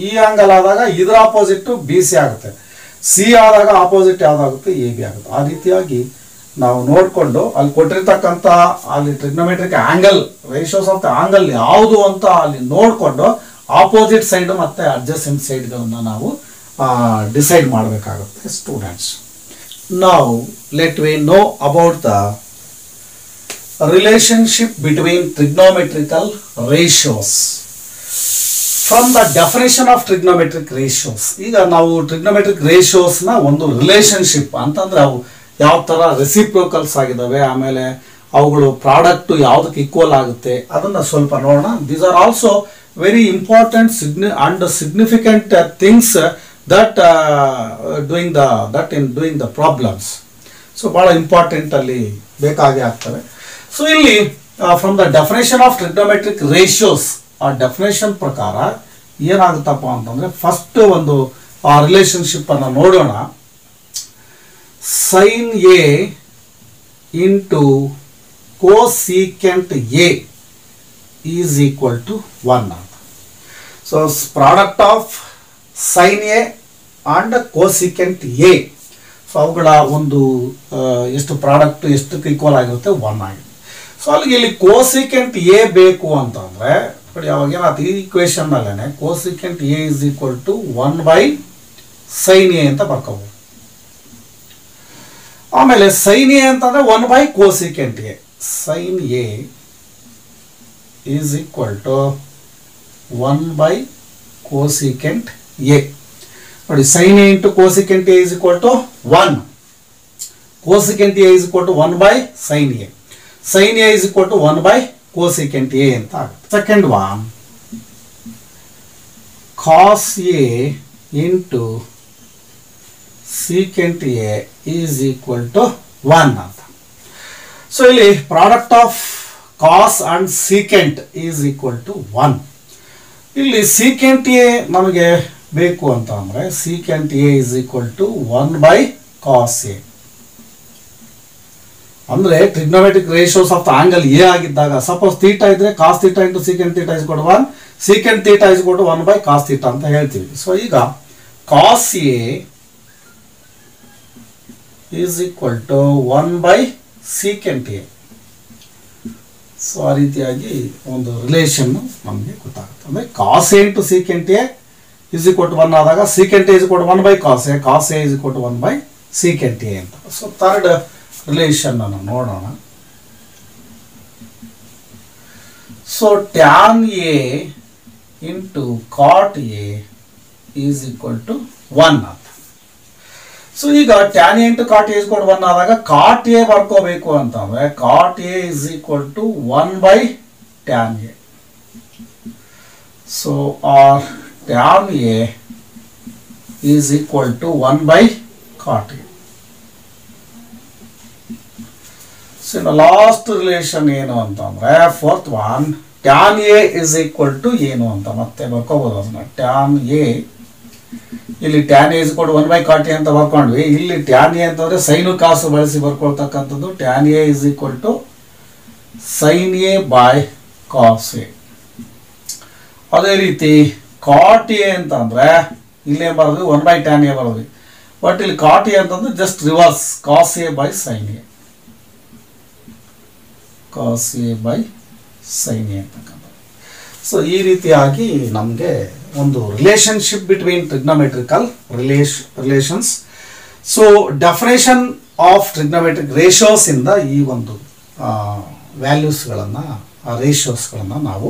ಈ angle ಆದಾಗ ಇದರ ಆಪೋಸಿಟ್ ಬಿ ಸಿ ಆಗುತ್ತೆ, ಸಿ ಆದಾಗ ಆಪೋಸಿಟ್ ಯಾವ್ದಾಗುತ್ತೆ, ಎ ಬಿ ಆಗುತ್ತೆ. ಆ ರೀತಿಯಾಗಿ ನಾವು ನೋಡಿಕೊಂಡು ಅಲ್ಲಿ ಕೊಟ್ಟಿರ್ತಕ್ಕಂಥ ಅಲ್ಲಿ trigonometric angle ratios of the angle ಯಾವುದು ಅಂತ ಅಲ್ಲಿ ನೋಡಿಕೊಂಡು ಆಪೋಸಿಟ್ ಸೈಡ್ ಮತ್ತೆ ಅಡ್ಜಸೆಂಟ್ ಸೈಡ್ಗಳನ್ನ ನಾವು ಡಿಸೈಡ್ ಮಾಡಬೇಕಾಗುತ್ತೆ students. Now let we know about the relationship between trigonometrical ratios. From the definition of trigonometric ratios. ಈಗ ನಾವು ಟ್ರಿಗ್ನೋಮೆಟ್ರಿಕ್ ರೇಷಿಯೋಸ್ನ ಒಂದು ರಿಲೇಷನ್ಶಿಪ್ ಅಂತಂದ್ರೆ ಅವು ಯಾವ ಥರ ರೆಸಿಪ್ರೋಕಲ್ಸ್ ಆಗಿದ್ದಾವೆ, ಆಮೇಲೆ ಅವುಗಳು ಪ್ರಾಡಕ್ಟ್ ಯಾವುದಕ್ಕೆ ಈಕ್ವಲ್ ಆಗುತ್ತೆ ಅದನ್ನು ಸ್ವಲ್ಪ ನೋಡೋಣ. These are also very important and significant things that doing the problems. So ಭಾಳ ಇಂಪಾರ್ಟೆಂಟ್ ಅಲ್ಲಿ ಬೇಕಾಗೇ ಆಗ್ತವೆ. ಸೊ ಇಲ್ಲಿ from the definition of trigonometric ratios, ಆ ಡೆಫಿನೇಷನ್ ಪ್ರಕಾರ ಏನಾಗುತ್ತಪ್ಪ ಅಂತಂದ್ರೆ ಫಸ್ಟ್ ಒಂದು ಆ ರಿಲೇಶನ್ಶಿಪ್ ಅನ್ನು ನೋಡೋಣ. Sine A into cosecant A is equal to 1 ಅಂತ. So product of sine A and cosecant A, so ಅವುಗಳ ಒಂದು ಎಷ್ಟು ಪ್ರಾಡಕ್ಟ್ ಎಷ್ಟಕ್ಕೆ ಈಕ್ವಲ್ ಆಗಿರುತ್ತೆ 1 ಆಗಿದೆ. ಸೊ ಅಲ್ಲಿಗೆ ಇಲ್ಲಿ ಕೋಸಿಕೆಂಟ್ ಎ ಬೇಕು ಅಂತಂದ್ರೆ ನೋಡಿ ಅವಾಗ ಏನಾಯ್ತು, ಈ ಇಕ್ವೇಶನ್ ಅಲ್ಲೇನೆ cosecant A is equal to 1/sin A ಅಂತ ಬರ್ಕೋಬಹುದು. ಆಮೇಲೆ ಸೈನ್ ಎ ಅಂತಂದ್ರೆ 1/cosecant A, sine A is equal to 1/cosecant A. ನೋಡಿ sine A into cosecant A is equal to 1, cosecant A is equal to 1/sin A, sin a is equal to 1/cosecant a ಅಂತ ಆಗುತ್ತೆ. Second one cos a into secant a is equal to 1 ಅಂತ. So ಇಲ್ಲಿ product of cos and secant is equal to 1. ಇಲ್ಲಿ secant a ನಮಗೆ ಬೇಕು ಅಂತ ಅಂದ್ರೆ secant a is equal to 1/cos a. ಅಂದ್ರೆ trigonometric ratios of the angle A ಆಗಿದ್ದಾಗ suppose theta ಇದ್ರೆ cos theta into secant theta is ಕೊಟ್ಟು 1, secant theta is ಕೊಟ್ಟು 1/cos ಥೀಟಾ ಅಂತ ಹೇಳ್ತೀವಿ. ಸೊ ಈಗ cos A is equal to 1/secant A. So ಆ ರೀತಿಯಾಗಿ ಒಂದು ರಿಲೇಷನ್ ನಮಗೆ ಗೊತ್ತಾಗುತ್ತೆ. ಅಂದ್ರೆ cos A into secant A is equal to 1 ಆದಾಗ secant A is equal to 1/cos A, cos A is equal to 1/secant A ಅಂತ. So third relation ಅನ್ನು ನೋಡೋಣ. So tan A into cot A is equal to 1 ಅಂತ. So ಈಗ tan A into cot A is equal to 1 ಆದಾಗ cot A ಬರ್ಕೋಬೇಕು ಅಂತಂದ್ರೆ cot A is equal to 1/tan A. So or tan A is equal to 1/cot A. Last relation ಏನು ಅಂತಂದ್ರೆ fourth one tan A is equal to ಏನು ಅಂತ ಮತ್ತೆ ಬರ್ಕೋಬಹುದು ಅದನ್ನ. ಟ್ಯಾನ್ ಎ ಇಲ್ಲಿ tan A is equal to 1/cot A ಅಂತ ಬರ್ಕೊಂಡ್ವಿ. ಇಲ್ಲಿ ಟ್ಯಾನ್ ಎ ಅಂತಂದ್ರೆ ಸೈನು ಕಾಸು ಬಳಸಿ ಬರ್ಕೊಳ್ತಕ್ಕಂಥದ್ದು. Tan A is equal to sine A by cos A. ಅದೇ ರೀತಿ ಕಾಟ್ ಎ ಅಂತಂದ್ರೆ ಇಲ್ಲೇ ಬರೋದು 1/tan ಎ ಬರೋದು. ಬಟ್ ಇಲ್ಲಿ ಕಾಟ್ ಎ ಅಂತಂದ್ರೆ just reverse cos A by sine A, cos A by sine A ಅಂತಕ್ಕಂಥ. ಸೊ ಈ ರೀತಿಯಾಗಿ ನಮಗೆ ಒಂದು relationship between trigonometrical relations. So definition of trigonometric ratios ಇಂದ ಈ ಒಂದು ವ್ಯಾಲ್ಯೂಸ್ಗಳನ್ನು ರೇಷಿಯೋಸ್ಗಳನ್ನು ನಾವು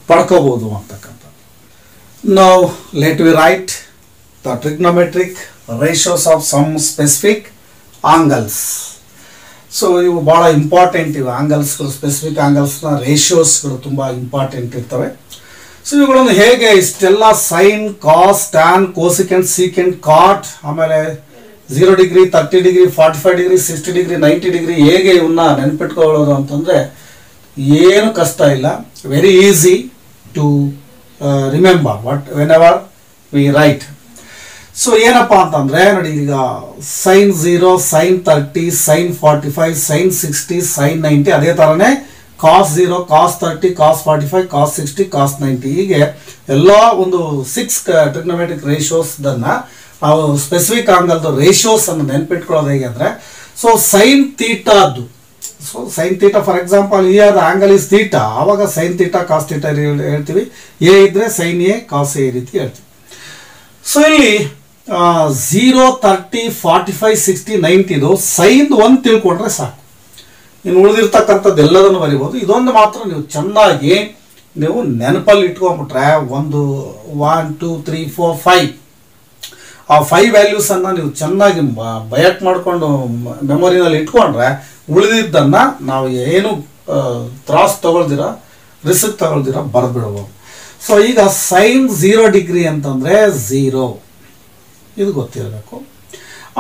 ಪಡ್ಕೋಬಹುದು ಅಂತಕ್ಕಂಥ. Now let we write the trigonometric ratios of some specific angles. So ಇವು ಭಾಳ ಇಂಪಾರ್ಟೆಂಟ್, ಇವು ಆಂಗಲ್ಸ್ಗಳು, ಸ್ಪೆಸಿಫಿಕ್ ಆಂಗಲ್ಸ್ನ ರೇಷಿಯೋಸ್ಗಳು ತುಂಬ ಇಂಪಾರ್ಟೆಂಟ್ ಇರ್ತವೆ. ಸೊ ಇವುಗಳನ್ನು ಹೇಗೆ ಇಷ್ಟೆಲ್ಲ sine, cos, tan, cosecant, secant, cot, ಆಮೇಲೆ 0 degree, 30 degree, 45 degree, 60 degree, 90 degree ಹೇಗೆ ಇವನ್ನ ನೆನ್ಪಿಟ್ಕೊಳ್ಳೋದು ಅಂತಂದರೆ ಏನು ಕಷ್ಟ ಇಲ್ಲ. Very easy to remember whenever we write. So ಏನಪ್ಪ ಅಂತಂದ್ರೆ ನೋಡಿ, ಈಗ sin 0, sin 30, sin 45, sin 60, sin 90, ಅದೇ ಥರನೇ cos 0, cos 30, cos 45, cos 60, cos 90 ಹೀಗೆ ಎಲ್ಲ ಒಂದು 6 ಟ್ರಿಗ್ನೋಮೆಟ್ರಿಕ್ ರೇಷಿಯೋಸ್ದನ್ನು ನಾವು ಸ್ಪೆಸಿಫಿಕ್ ಆಂಗಲ್ದು ರೇಷಿಯೋಸ್ ಅನ್ನು ನೆನ್ಪಿಟ್ಕೊಳ್ಳೋದು ಹೇಗೆ ಅಂದರೆ, ಸೊ ಸೈನ್ ಥೀಟಾದ್ದು, so sine theta for example here the angle is theta, ಆವಾಗ ಸೈನ್ ಥೀಟಾ ಕಾಸ್ ಥೀಟಾ ಹೇಳ್ತೀವಿ. ಎ ಇದ್ರೆ ಸೈನ್ ಎ ಕಾಸ್ ಎ ರೀತಿ ಹೇಳ್ತೀವಿ. ಸೊ ಇಲ್ಲಿ 0, 30, 45, 60, 90 ಸೈನ್ ಒಂದು ತಿಳ್ಕೊಂಡ್ರೆ ಸಾಕು. ಇನ್ನು ಉಳಿದಿರ್ತಕ್ಕಂಥದ್ದು ಎಲ್ಲದನ್ನು ಬರಿಬೋದು. ಇದೊಂದು ಮಾತ್ರ ನೀವು ಚೆನ್ನಾಗಿ ನೀವು ನೆನಪಲ್ಲಿ ಇಟ್ಕೊಂಡ್ಬಿಟ್ರೆ ಒಂದು 1 2 3 4 5 ಆ 5 ವ್ಯಾಲ್ಯೂಸನ್ನು ನೀವು ಚೆನ್ನಾಗಿ ಬಯಟ್ ಮಾಡಿಕೊಂಡು ಮೆಮೊರಿನಲ್ಲಿ ಇಟ್ಕೊಂಡ್ರೆ ಉಳಿದಿದ್ದನ್ನು ನಾವು ಏನು ತ್ರಾಸ್ ತಗೊಳ್ದಿರ ರಿಸ್ಕ್ ತಗೊಳ್ದಿರ ಬರೆದ್ಬಿಡ್ಬೋದು. ಸೊ ಈಗ ಸೈನ್ 0 ಡಿಗ್ರಿ ಅಂತಂದರೆ 0 ಇದು ಗೊತ್ತಿರಬೇಕು.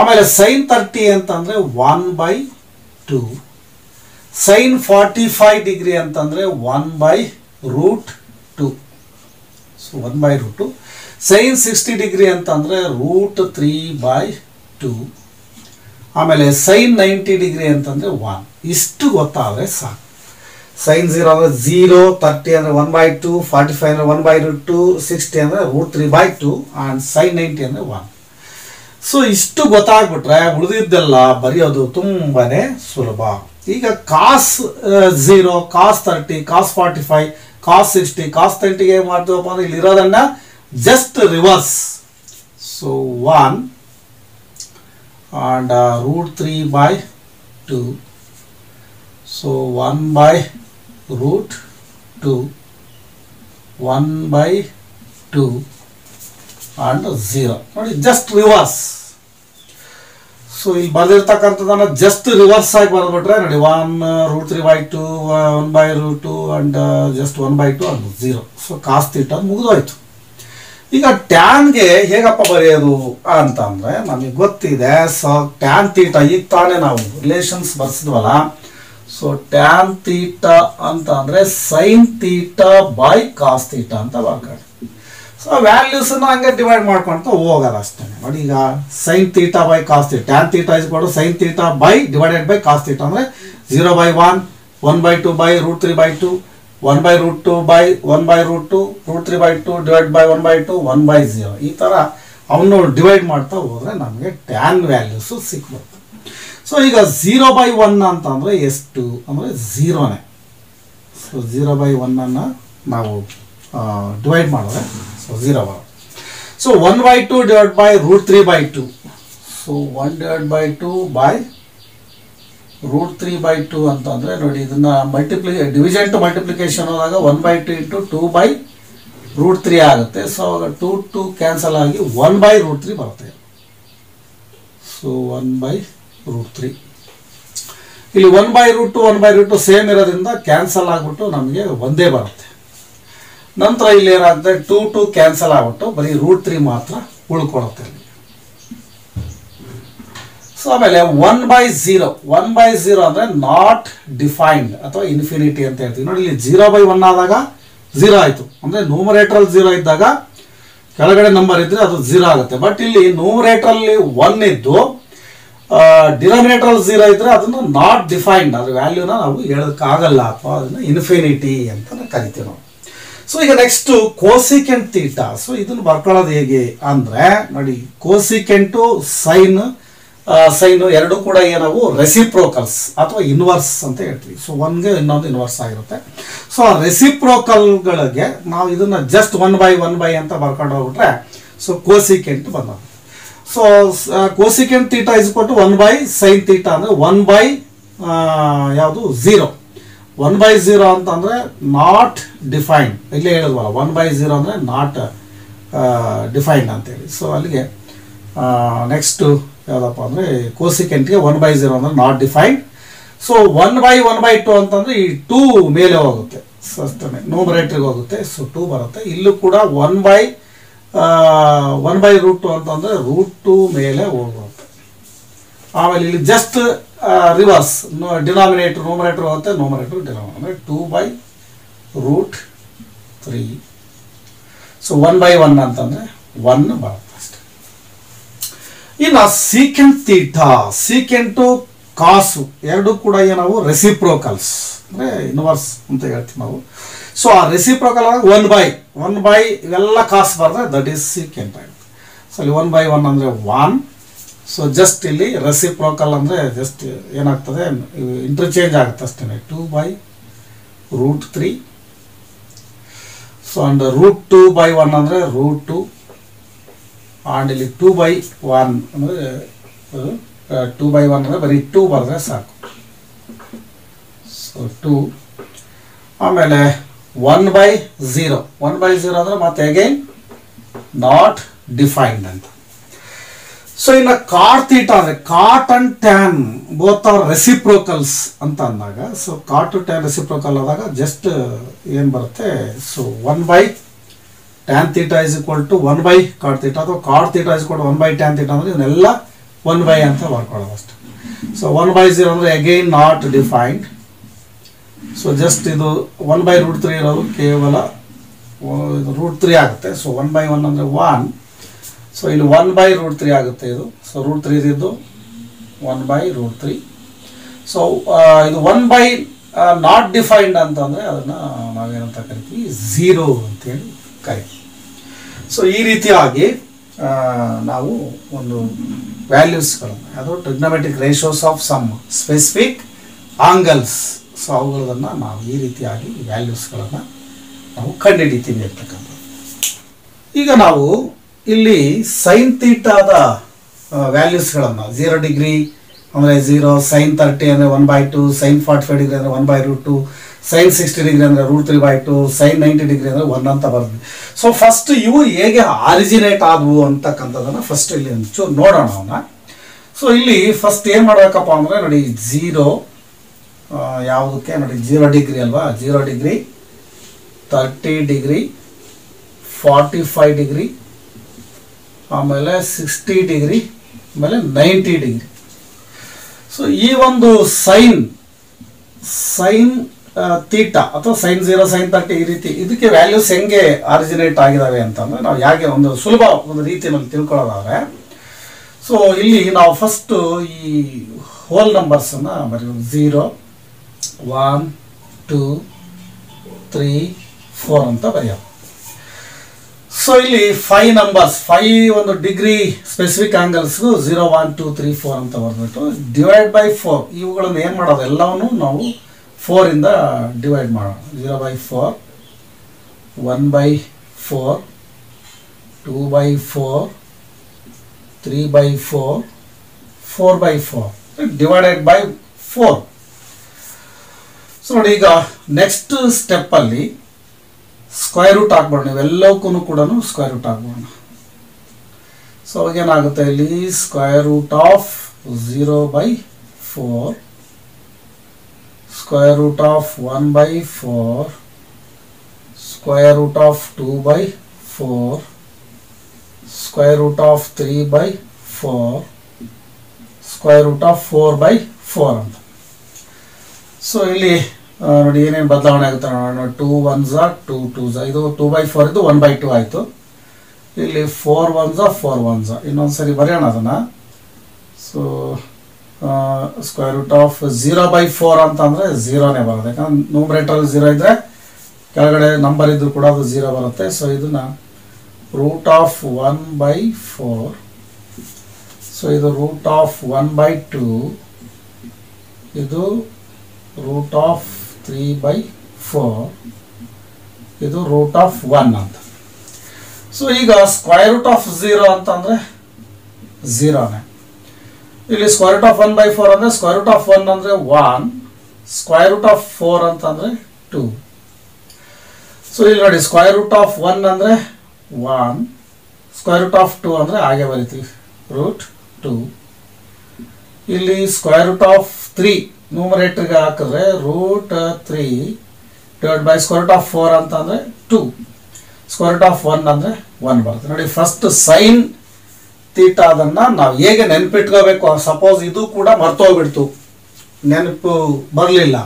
ಆಮೇಲೆ ಸೈನ್ 30 ಅಂತಂದರೆ 1/2. ಸೈನ್ 45 ಡಿಗ್ರಿ ಅಂತಂದರೆ 1/√2. ಸೊ 1/√2. ಸೈನ್ 60 ಡಿಗ್ರಿ ಅಂತಂದರೆ √3/2. ಆಮೇಲೆ ಸೈನ್ 90 ಡಿಗ್ರಿ ಅಂತಂದರೆ 1. ಇಷ್ಟು ಗೊತ್ತಾದರೆ ಸಾಕು. ಸೈನ್ 0 ಅಂದರೆ 0, 30 ಅಂದರೆ 1/2, 45 ಅಂದರೆ 1/√2, 60 ಅಂದರೆ √3/2 ಆ್ಯಂಡ್ ಸೈನ್ 90 ಅಂದರೆ 1. ಸೊ ಇಷ್ಟು ಗೊತ್ತಾಗ್ಬಿಟ್ರೆ ಉಳಿದಿದ್ದೆಲ್ಲ ಬರೆಯೋದು ತುಂಬಾ ಸುಲಭ. ಈಗ ಕಾಸ್ 0, ಕಾಸ್ 30, ಕಾಸ್ 45, ಕಾಸ್ 60, ಕಾಸ್ 30 ಏನು ಮಾಡ್ತೀವಪ್ಪ ಅಂದರೆ ಇಲ್ಲಿರೋದನ್ನು just reverse. So 1 and √3/2. So 1/√2, 1/2 and 0 ನೋಡಿ, ಜಸ್ಟ್ ರಿವರ್ಸ್. ಸೊ ಇಲ್ಲಿ ಬರೆದಿರ್ತಕ್ಕಂಥದ್ದನ್ನು ಜಸ್ಟ್ ರಿವರ್ಸ್ ಆಗಿ ಬರೆದ್ಬಿಟ್ರೆ ನೋಡಿ 1√3/2, 1/√2 and just 1/2 and 0. So cos theta ಮುಗಿದೋಯ್ತು. ಈಗ ಟ್ಯಾನ್ಗೆ ಹೇಗಪ್ಪ ಬರೆಯೋದು ಅಂತಂದರೆ ನಮಗೆ ಗೊತ್ತಿದೆ. ಸೊ ಟ್ಯಾನ್ ಥೀಟಾ ಈಗ ತಾನೇ ನಾವು ರಿಲೇಷನ್ಸ್ ಬರ್ಸಿದ್ವಲ್ಲ. ಸೊ ಟ್ಯಾನ್ ಥೀಟಾ ಅಂತ ಅಂದರೆ sine theta by cos theta ಅಂತ ಬರ್ಕೊಳ್ಳಿ. ಸೊ ವ್ಯಾಲ್ಯೂಸನ್ನು ಹಂಗೆ ಡಿವೈಡ್ ಮಾಡ್ಕೊಳ್ತಾ ಹೋಗೋದು ಅಷ್ಟೇ ನೋಡಿ. ಈಗ sine theta by cos theta, tan theta ಇಸ್ಕೊಂಡು sine theta by divided by cos theta ಅಂದರೆ 0/1, 1/2/√3/2, 1/√2/1/√2, √3/2 ಡಿವೈಡ್ ಬೈ 1/2, 1/0. ಈ ಥರ ಅವನು ಡಿವೈಡ್ ಮಾಡ್ತಾ ಹೋದರೆ ನಮಗೆ ಟ್ಯಾನ್ ವ್ಯಾಲ್ಯೂಸು ಸಿಕ್ಬರುತ್ತೆ. ಸೊ ಈಗ 0/1 ಅಂತಂದರೆ ಎಷ್ಟು ಅಂದರೆ 0ನೇ. ಸೊ 0/1 ನಾವು ಡಿವೈಡ್ ಮಾಡಿದ್ರೆ ಸೊ 0 ಬರುತ್ತೆ. So 1/2 divide by √3/2. ಸೊ 1/2/√3/2 ಅಂತಂದರೆ ನೋಡಿ, ಇದನ್ನು ಡಿವಿಷನ್ ಟು ಮಲ್ಟಿಪ್ಲಿಕೇಶನ್ ಹೋದಾಗ 1/2 ಇಂಟು 2/√3 ಆಗುತ್ತೆ. ಸೊ 2 ಕ್ಯಾನ್ಸಲ್ ಆಗಿ 1/√3 ಬರುತ್ತೆ. ಸೊ 1/√3 ಇಲ್ಲಿ 1/√2 1/√2 ಸೇಮ್ ಇರೋದ್ರಿಂದ ಕ್ಯಾನ್ಸಲ್ ಆಗಿಬಿಟ್ಟು ನಮಗೆ ಒಂದೇ ಬರುತ್ತೆ. ನಂತರ ಇಲ್ಲಿ ಏನಾಗುತ್ತೆ 2 ಕ್ಯಾನ್ಸಲ್ ಆಗ್ಬಿಟ್ಟು ಬರೀ √3 ಮಾತ್ರ ಉಳ್ಕೊಳುತ್ತೆ. ಸೊ ಆಮೇಲೆ 1/0 ಅಂದರೆ ನಾಟ್ ಡಿಫೈನ್ಡ್ ಅಥವಾ ಇನ್ಫಿನಿಟಿ ಅಂತ ಹೇಳ್ತೀವಿ ನೋಡಿ. ಇಲ್ಲಿ 0/1 ಆದಾಗ 0 ಆಯಿತು ಅಂದರೆ ನ್ಯೂಮರೇಟ್ರಲ್ಲಿ 0 ಇದ್ದಾಗ ಕೆಳಗಡೆ ನಂಬರ್ ಇದ್ದರೆ ಅದು 0 ಆಗುತ್ತೆ. ಬಟ್ ಇಲ್ಲಿ ನ್ಯೂಮರೇಟ್ರಲ್ಲಿ 1 ಇದ್ದು ಡಿನಾಮಿನೇಟ್ರಲ್ಲಿ 0 ಇದ್ದರೆ ಅದನ್ನು ನಾಟ್ ಡಿಫೈನ್ಡ್, ಅದ್ರ ವ್ಯಾಲ್ಯೂನ ನಾವು ಹೇಳೋಕ್ಕಾಗಲ್ಲ ಅಥವಾ ಅದನ್ನು ಇನ್ಫಿನಿಟಿ ಅಂತ ಕರಿತೀವಿ ನಾವು. ಸೊ ಈಗ ನೆಕ್ಸ್ಟು ಕೋಸಿಕೆಂಟ್ ಥೀಟಾ. ಸೊ ಇದನ್ನು ಬರ್ಕೊಳ್ಳೋದು ಹೇಗೆ ಅಂದರೆ ನೋಡಿ, ಕೋಸಿಕೆಂಟು ಸೈನು ಎರಡು ಕೂಡ ಏನವು ರೆಸಿಪ್ರೋಕಲ್ಸ್ ಅಥವಾ ಇನ್ವರ್ಸ್ ಅಂತ ಹೇಳ್ತೀವಿ. ಸೊ ಒನ್ಗೆ ಇನ್ನೊಂದು ಇನ್ವರ್ಸ್ ಆಗಿರುತ್ತೆ. ಸೊ ಆ ರೆಸಿಪ್ರೋಕಲ್ಗಳಿಗೆ ನಾವು ಇದನ್ನು ಜಸ್ಟ್ 1/1 ಅಂತ ಬರ್ಕೊಂಡು ಹೋಗ್ಬಿಟ್ರೆ ಸೊ ಕೋಸಿಕೆಂಟ್ ಬಂದ. ಸೊ ಕೋಸಿಕೆಂಟ್ ಥೀಟಾ ಇಸ್ ಕೊಟ್ಟು 1/sin ಥೀಟಾ ಅಂದರೆ 1/0. 1/0 ಅಂತಂದರೆ ನಾಟ್ ಡಿಫೈನ್ಡ್. ಇಲ್ಲೇ ಹೇಳಿದ್ವಲ್ಲ 1/0 ಅಂದರೆ ನಾಟ್ ಡಿಫೈನ್ಡ್ ಅಂತೇಳಿ. ಸೊ ಅಲ್ಲಿಗೆ ನೆಕ್ಸ್ಟು ಯಾವುದಪ್ಪ ಅಂದರೆ ಕೋಸಿಕೆಂಟ್ಗೆ 1/0 ಅಂದರೆ ನಾಟ್ ಡಿಫೈನ್ಡ್. ಸೊ 1/1/2 ಅಂತಂದರೆ ಈ 2 ಮೇಲೆ ಹೋಗುತ್ತೆ. ಸೊ ಅಷ್ಟೇ ನ್ಯೂಮರೇಟ್ರಿಗೆ ಹೋಗುತ್ತೆ. ಸೊ 2 ಬರುತ್ತೆ. ಇಲ್ಲೂ ಕೂಡ 1/√2 ಅಂತಂದರೆ √2 ಮೇಲೆ ಹೋಗುತ್ತೆ. ಆಮೇಲೆ ಇಲ್ಲಿ ಜಸ್ಟ್ ರಿವರ್ಸ್ ಡಿನಾಮಿನೇಟರ್ ನ್ಯೂಮರೇಟರ್ ಹೋಗುತ್ತೆ, ನ್ಯೂಮರೇಟರ್ ಡಿನಾಮಿನೇಟರ್ ಅಂದರೆ 2/√3. ಸೊ 1/1 ಅಂತಂದರೆ 1 ಬರುತ್ತೆ ಅಷ್ಟೆ. ಇನ್ನು ಸೀಕೆಂಟ್ ಥೀಟಾ, ಸೀಕೆಂಟು ಕಾಸು ಎರಡು ಕೂಡ ಏನವು ರೆಸಿಪ್ರೋಕಲ್ಸ್ ಅಂದರೆ ಇನ್ವರ್ಸ್ ಅಂತ ಹೇಳ್ತೀವಿ ನಾವು. ಸೊ ಆ ರೆಸಿಪ್ರೋಕಲ್ 1/1 ಇವೆಲ್ಲ ಕಾಸು ಬರ್ತದೆ, ದಟ್ ಈಸ್ ಸೀಕೆಂಟ್ ಆಗುತ್ತೆ. ಸೊ ಅಲ್ಲಿ 1/1 ಅಂದರೆ 1. ಸೊ ಜಸ್ಟ್ ಇಲ್ಲಿ ರೆಸಿಪ್ರೋಕಲ್ ಅಂದರೆ ಜಸ್ಟ್ ಏನಾಗ್ತದೆ ಇಂಟರ್ಚೇಂಜ್ ಆಗುತ್ತೆ ಅಷ್ಟೇ. 2/√3. ಸೊ ಅಂಡ್ √2/1 ಅಂದರೆ √2 ಆ್ಯಂಡ್ ಇಲ್ಲಿ 2/1 ಅಂದರೆ 2/1 ಅಂದರೆ ಬರೀ 2 ಬರೆದ್ರೆ ಸಾಕು. ಸೊ 2 ಆಮೇಲೆ 1/0. 1/0 ಅಂದರೆ ಮತ್ತೆ ಅಗೇನ್ ನಾಟ್ ಡಿಫೈನ್ಡ್ ಅಂತ. ಸೊ ಇನ್ನು ಕಾಟ್ ಥೀಟಾ ಅಂದರೆ cot and tan both are reciprocals ಅಂತ ಅಂದಾಗ, so cot to tan reciprocal ಆದಾಗ ಜಸ್ಟ್ ಏನು ಬರುತ್ತೆ, so 1/tan theta is equal to 1/cot theta ಅಥವಾ cot theta is equal to 1/tan theta ಅಂದರೆ ಇವನ್ನೆಲ್ಲ 1 ಅಂತ ಬರ್ಕೊಳ್ಳೋದು ಅಷ್ಟೆ. ಸೊ 1/0 ಅಂದರೆ again not defined. So just ಇದು 1/√3 ಇರೋದು ಕೇವಲ ಇದು √3 ಆಗುತ್ತೆ. ಸೊ 1/1 ಅಂದರೆ 1. ಸೊ ಇಲ್ಲಿ 1/√3 ಆಗುತ್ತೆ ಇದು. ಸೊ √3 ಇದ್ದು 1/√3. ಸೊ ಇದು 1 ನಾಟ್ ಡಿಫೈನ್ಡ್ ಅಂತಂದರೆ ಅದನ್ನು ನಾವೇನಂತ ಕರಿತೀವಿ 0 ಅಂತೇಳಿ ಕರಿತೀವಿ. ಸೊ ಈ ರೀತಿಯಾಗಿ ನಾವು ಒಂದು ವ್ಯಾಲ್ಯೂಸ್ಗಳನ್ನು, ಅದು trigonometric ratios of some specific angles, so ಅವುಗಳನ್ನು ನಾವು ಈ ರೀತಿಯಾಗಿ ವ್ಯಾಲ್ಯೂಸ್ಗಳನ್ನು ನಾವು ಕಂಡುಹಿಡಿತೀವಿ ಅಂತಕ್ಕಂಥದ್ದು. ಈಗ ನಾವು ಇಲ್ಲಿ ಸೈನ್ ಥೀಟಾದ ವ್ಯಾಲ್ಯೂಸ್ಗಳನ್ನು 0 ಡಿಗ್ರಿ ಅಂದರೆ 0, ಸೈನ್ 30 ಅಂದರೆ 1/2, ಸೈನ್ 45 ಡಿಗ್ರಿ ಅಂದರೆ 1/√2, ಸೈನ್ 60 ಡಿಗ್ರಿ ಅಂದರೆ √3/2, ಸೈನ್ 90 ಡಿಗ್ರಿ ಅಂದರೆ 1 ಅಂತ ಬರ್ತದೆ. ಸೊ ಫಸ್ಟ್ ಇವು ಹೇಗೆ ಆರಿಜಿನೇಟ್ ಆದವು ಅಂತಕ್ಕಂಥದ್ದನ್ನು ಫಸ್ಟ್ ಇಲ್ಲಿ ಒಂಚೂರು ನೋಡೋಣ ಅವನ್ನ. ಸೊ ಇಲ್ಲಿ ಫಸ್ಟ್ ಏನು ಮಾಡಬೇಕಪ್ಪ ಅಂದರೆ ನೋಡಿ 0 ಯಾವುದಕ್ಕೆ ನೋಡಿ 0 ಡಿಗ್ರಿ ಅಲ್ವಾ, 0 ಡಿಗ್ರಿ, 30 ಡಿಗ್ರಿ, 45 ಡಿಗ್ರಿ, ಆಮೇಲೆ 60 ಡಿಗ್ರಿ, ಆಮೇಲೆ 90 ಡಿಗ್ರಿ. ಸೊ ಈ ಒಂದು ಸೈನ್ ಥೀಟಾ ಅಥವಾ ಸೈನ್ 0, ಸೈನ್ 30 ಈ ರೀತಿ ಇದಕ್ಕೆ ವ್ಯಾಲ್ಯೂಸ್ ಹೆಂಗೆ ಆರಿಜಿನೇಟ್ ಆಗಿದಾವೆ ಅಂತಂದರೆ ನಾವು ಹೇಗೆ ಒಂದು ಸುಲಭ ಒಂದು ರೀತಿಯಲ್ಲಿ ತಿಳ್ಕೊಳ್ಳೋದಾದ್ರೆ, ಸೊ ಇಲ್ಲಿ ನಾವು ಫಸ್ಟು ಈ ಹೋಲ್ ನಂಬರ್ಸನ್ನು ಬರೀಬೋದು. 0, 1, 2, 3, 4 ಅಂತ ಬರೆಯೋದು. ಸೊ ಇಲ್ಲಿ 5 ನಂಬರ್ಸ್, 5 ಒಂದು ಡಿಗ್ರಿ ಸ್ಪೆಸಿಫಿಕ್ ಆಂಗಲ್ಸ್ಗೂ 0, 1, 2, 3, 4 ಅಂತ ಬರೆದ್ಬಿಟ್ಟು ಡಿವೈಡ್ ಬೈ 4 ಇವುಗಳನ್ನು ಏನು ಮಾಡೋದು, ಎಲ್ಲವನ್ನು ನಾವು 4 ಇಂದ ಡಿವೈಡ್ ಮಾಡೋಣ. 0/4, 1/4, 2/4, 3/4, 4/4 ಡಿವೈಡೆಡ್ ಬೈ 4. ಸೊ ನೋಡಿ ಈಗ ನೆಕ್ಸ್ಟ್ ಸ್ಟೆಪ್ಪಲ್ಲಿ ಸ್ಕ್ವೇರ್ ರೂಟ್ ಹಾಕ್ಬೋಣ. ನೀವೆಲ್ಲಕ್ಕೂ ಕೂಡ ಸ್ಕ್ವೇರ್ ರೂಟ್ ಹಾಕ್ಬೋಣ. ಸೊ ಅವಾಗೇನಾಗುತ್ತೆ ಇಲ್ಲಿ square root of 0/4, square root of 1/4, square root of 2/4, square root of 3/4, square root of 4/4 ಅಂತ. ಸೊ ಇಲ್ಲಿ ನೋಡಿ ಏನೇನು ಬದಲಾವಣೆ ಆಗುತ್ತೆ ನೋಡೋಣ. 2 1s 2 2s, ಇದು 2/4 ಇದು 1/2 ಆಯಿತು. ಇಲ್ಲಿ 4 1s 4 1s. ಇನ್ನೊಂದು ಸರಿ ಬರೆಯೋಣ ಅದನ್ನು. ಸೊ ಸ್ಕ್ವೇರ್ ರೂಟ್ ಆಫ್ 0/4 ಅಂತಂದರೆ 0ನೇ ಬರುತ್ತೆ, ಯಾಕಂದ್ರೆ ನ್ಯೂಮರೇಟರ್ 0 ಇದ್ದರೆ ಕೆಳಗಡೆ ನಂಬರ್ ಇದ್ದರೂ ಕೂಡ ಅದು 0 ಬರುತ್ತೆ. ಸೊ ಇದನ್ನು ರೂಟ್ ಆಫ್ 1/4, ಸೊ ಇದು ರೂಟ್ ಆಫ್ 1/2, ಇದು ರೂಟ್ ಆಫ್ 3/4, ಇದು ರೂಟ್ ಆಫ್ 1 ಅಂತ. ಸೊ ಈಗ ಸ್ಕ್ವೇರ್ ರೂಟ್ ಆಫ್ 0 ಅಂತಂದರೆ 0ನೇ. ಇಲ್ಲಿ ಸ್ಕ್ವೇರ್ ರೂಟ್ ಆಫ್ 1/4 ಅಂದರೆ ಸ್ಕ್ವೇರ್ ರೂಟ್ ಆಫ್ 1 ಅಂದರೆ 1, ಸ್ಕ್ವೇರ್ ರೂಟ್ ಆಫ್ 4 ಅಂತಂದರೆ 2. ಸೊ ಇಲ್ಲಿ ನೋಡಿ ಸ್ಕ್ವೇರ್ ರೂಟ್ ಆಫ್ 1 ಅಂದರೆ 1, ಸ್ಕ್ವೇರ್ ರೂಟ್ ಆಫ್ 2 ಅಂದರೆ ಹಾಗೆ ಬರಿತೀವಿ √2. ಇಲ್ಲಿ ಸ್ಕ್ವೇರ್ ರೂಟ್ ಆಫ್ 3 ನ್ಯೂಮರೇಟರ್ಗೆ ಹಾಕಿದ್ರೆ √3 divide by square root of 4 ಅಂತಂದರೆ 2, ಸ್ಕ್ವೇರ್ ರೂಟ್ ಆಫ್ 1 ಅಂದರೆ 1 ಬರುತ್ತೆ. ನೋಡಿ ಫಸ್ಟ್ ಸೈನ್ ಥೀಟಾದನ್ನು ನಾವು ಹೇಗೆ ನೆನಪಿಟ್ಕೋಬೇಕು. ಸಪೋಸ್ ಇದು ಕೂಡ ಮರ್ತೋಗ್ಬಿಡ್ತು, ನೆನಪು ಬರಲಿಲ್ಲ.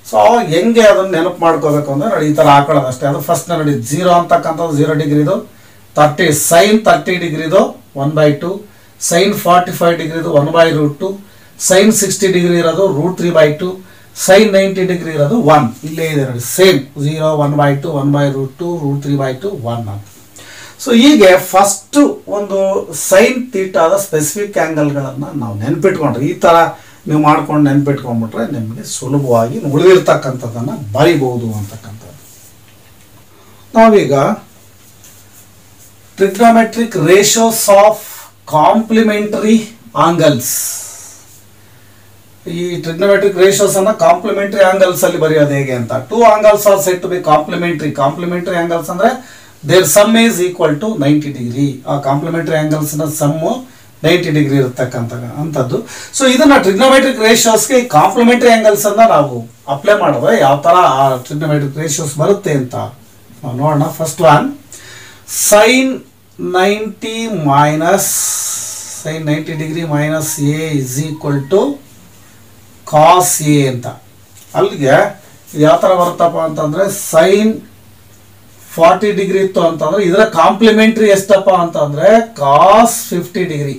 ಸೊ ಅವಾಗ ಹೆಂಗೆ ಅದನ್ನು ನೆನಪು ಮಾಡ್ಕೋಬೇಕು ಅಂದರೆ ನೋಡಿ ಈ ಥರ ಹಾಕೊಳ್ಳೋದು ಅಷ್ಟೇ. ಅದು ಫಸ್ಟ್ ನೋಡಿ 0 ಅಂತಕ್ಕಂಥದ್ದು 0 ಡಿಗ್ರಿದು, 30 ಸೈನ್ 30 ಡಿಗ್ರಿದು 1/2, ಸೈನ್ 45 ಡಿಗ್ರಿದು 1/√2, ಸೈನ್ 60 ಡಿಗ್ರಿ ಇರೋದು √3/2, ಸೈನ್ 90 ಡಿಗ್ರಿ ಇರೋದು 1. ಇಲ್ಲೇ ಇದೆ ನೋಡಿ ಸೇಮ್ 0, 1/2, 1/√2, √3/2, 1 ಅಂತ. ಸೊ ಹೀಗೆ ಫಸ್ಟು ಒಂದು ಸೈನ್ ಥೀಟಾದ ಸ್ಪೆಸಿಫಿಕ್ ಆ್ಯಂಗಲ್ಗಳನ್ನು ನಾವು ನೆನ್ಪಿಟ್ಕೊಂಡ್ರೆ, ಈ ಥರ ನೀವು ಮಾಡ್ಕೊಂಡು ನೆನ್ಪಿಟ್ಕೊಂಡ್ಬಿಟ್ರೆ ನಿಮಗೆ ಸುಲಭವಾಗಿ ಉಳಿದಿರ್ತಕ್ಕಂಥದ್ದನ್ನು ಬರಿಬಹುದು ಅಂತಕ್ಕಂಥದ್ದು. ನಾವೀಗ trigonometric ratios of complementary angles ಈ ಟ್ರಿಗ್ನೋಮೆಟ್ರಿಕ್ ರೇಷಿಯೋಸ್ ಅನ್ನ ಕಾಂಪ್ಲಿಮೆಂಟರಿ ಆಂಗಲ್ಸ್ ಅಲ್ಲಿ ಬರೆಯೋದು ಹೇಗೆ ಅಂತ. Two angles are set to be complementary. Complementary angles ಅಂದ್ರೆ their sum is equal to 90 degree. ಆ ಕಾಂಪ್ಲಿಮೆಂಟರಿ ಆಂಗಲ್ಸ್ ನ ಸಮ್ಮು 90 ಡಿಗ್ರಿ ಇರತಕ್ಕಂಥ ಅಂತದ್ದು. ಸೊ ಇದನ್ನ ಟ್ರಿಗ್ನೋಮೆಟ್ರಿಕ್ ರೇಷಿಯೋಸ್ಗೆ ಈ ಕಾಂಪ್ಲಿಮೆಂಟರಿ ಆಂಗಲ್ಸ್ ಅನ್ನ ನಾವು ಅಪ್ಲೈ ಮಾಡಿದ್ರೆ ಯಾವ ತರ ಆ ಟ್ರಿಗ್ನೋಮೆಟ್ರಿಕ್ ರೇಷಿಯೋಸ್ ಬರುತ್ತೆ ಅಂತ ನಾವು ನೋಡೋಣ. First one, sine 90 degree minus A is equal to cos A ಅಂತ. ಅಲ್ಲಿಗೆ ಯಾವ ತರ ಬರುತ್ತಪ್ಪ ಅಂತಂದ್ರೆ ಸೈನ್ 40 ಡಿಗ್ರಿ ಇತ್ತು ಅಂತಂದ್ರೆ ಇದರ ಕಾಂಪ್ಲಿಮೆಂಟರಿ ಎಷ್ಟಪ್ಪ ಅಂತಂದ್ರೆ ಕಾಸ್ 50 ಡಿಗ್ರಿ.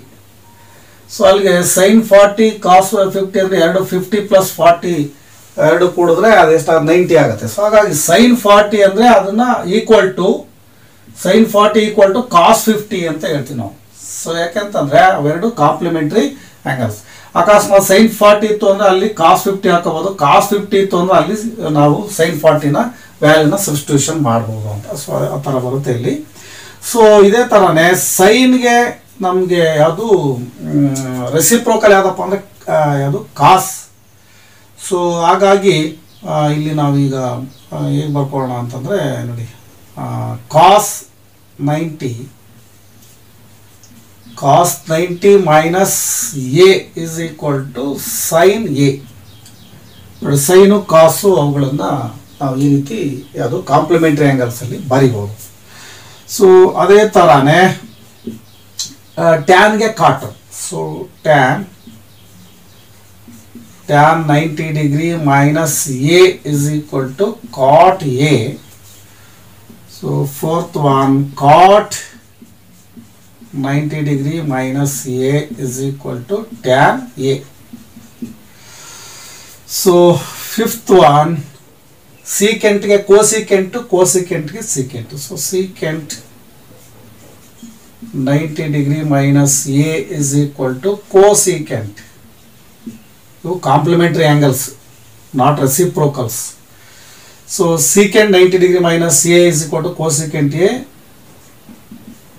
ಸೊ ಅಲ್ಲಿಗೆ ಸೈನ್ 40 ಕಾಸ್ 50 ಅಂದ್ರೆ 50 ಪ್ಲಸ್ 40 ಎರಡು ಕೂಡಿದ್ರೆ ಅದೆಷ್ಟು 90 ಆಗುತ್ತೆ. ಸೊ ಹಾಗಾಗಿ ಸೈನ್ 40 ಅಂದ್ರೆ ಅದನ್ನ equal to sine 40 equal to cos 50 ಅಂತ ಹೇಳ್ತೀವಿ ನಾವು. ಸೊ ಯಾಕೆಂತಂದ್ರೆ ಅವೆರಡು ಕಾಂಪ್ಲಿಮೆಂಟರಿ ಆಂಗಲ್ಸ್. ಅಕಸ್ಮಾತ್ ಸೈನ್ 40 ಇತ್ತು ಅಂದ್ರೆ ಅಲ್ಲಿ ಕಾಸ್ 50 ಹಾಕೋಬಹುದು, ಕಾಸ್ 50 ಇತ್ತು ಅಂದ್ರೆ ಅಲ್ಲಿ ನಾವು ಸೈನ್ 40ನ ವ್ಯಾಲ್ಯೂನ ಸಬ್ಸ್ಟಿಟ್ಯೂಷನ್ ಮಾಡಬಹುದು ಅಂತ. ಸೊ ಆ ಥರ ಬರುತ್ತೆ ಇಲ್ಲಿ. ಸೊ ಇದೇ ಥರನೇ ಸೈನ್ಗೆ ನಮಗೆ ಯಾವುದು ರೆಸಿಪ್ರೋಕಲ್ ಯಾವುದಪ್ಪ ಅಂದರೆ ಯಾವುದು ಕಾಸ್. ಸೊ ಹಾಗಾಗಿ ಇಲ್ಲಿ ನಾವೀಗ ಹೇಗೆ ಬರ್ಕೊಳ್ಳೋಣ ಅಂತಂದರೆ ನೋಡಿ, cos 90 minus A is equal to sine A. ನೋಡಿ ಸೈನು ಕಾಸು ಅವುಗಳನ್ನು ನಾವು ಈ ರೀತಿ ಯಾವುದು ಕಾಂಪ್ಲಿಮೆಂಟರಿ ಆಂಗಲ್ಸ್ ಅಲ್ಲಿ ಬರಿಬಹುದು. ಸೊ ಅದೇ ತರಾನೇ ಟ್ಯಾನ್ಗೆ cot. So tan 90 degree minus A is equal to cot A. So fourth one, cot 90 degree minus A is equal to tan A. So fifth one, ಸೀಕೆಂಟ್ಗೆ ಕೋಸಿಕೆಂಟ್, ಕೋಸಿಕೆಂಟ್ಗೆ secant. So secant 90 degree minus A is equal to cosecant. ಇವು complementary angles, not reciprocals. So secant 90 degree minus A is equal to cosecant A.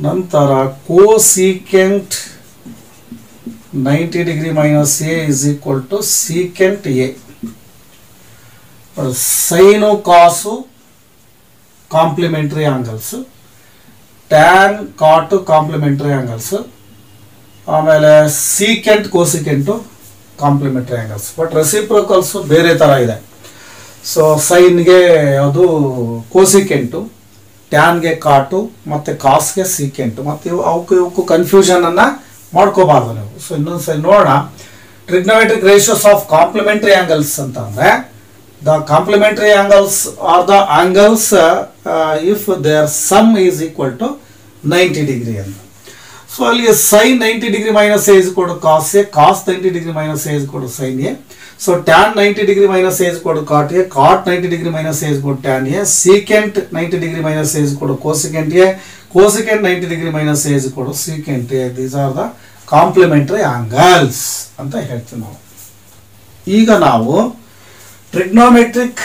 ನಂತರ cosecant 90 degree minus A is equal to secant A. Sine cos complementary angles, tan cot complementary angles, ಆಮೇಲೆ secant cosecant complementary angles. But reciprocals ಬೇರೆ ಥರ ಇದೆ. So ಸೈನ್ಗೆ ಅದು ಕೋಸಿಕೆಂಟು, ಟ್ಯಾನ್ಗೆ ಕಾಟು, ಮತ್ತು ಕಾಸ್ಗೆ ಸೀಕೆಂಟು. ಮತ್ತು ಅವಕ್ಕೂ ಕನ್ಫ್ಯೂಷನನ್ನು ಮಾಡ್ಕೋಬಾರ್ದು ನೀವು. ಸೊ ಇನ್ನೊಂದ್ಸರಿ ನೋಡೋಣ. Trigonometric ratios of complementary angles ಅಂತಂದರೆ the complementary angles are the angles if their sum is equal to 90 degree ಅಂತ. ಸೊ ಅಲ್ಲಿ sin 90 degree minus A is equal to cos A, cos 90 degree minus A is equal to sine A. So tan 90 degree minus A is equal to cot A, cot 90 degree minus A is equal to tan A, secant 90 degree minus A is equal to cosecant A, cosecant 90 degree minus A is equal to secant A. These are the complementary angles ಅಂತ ಹೇಳ್ತೀವಿ ನಾವು. ಈಗ ನಾವು trigonometric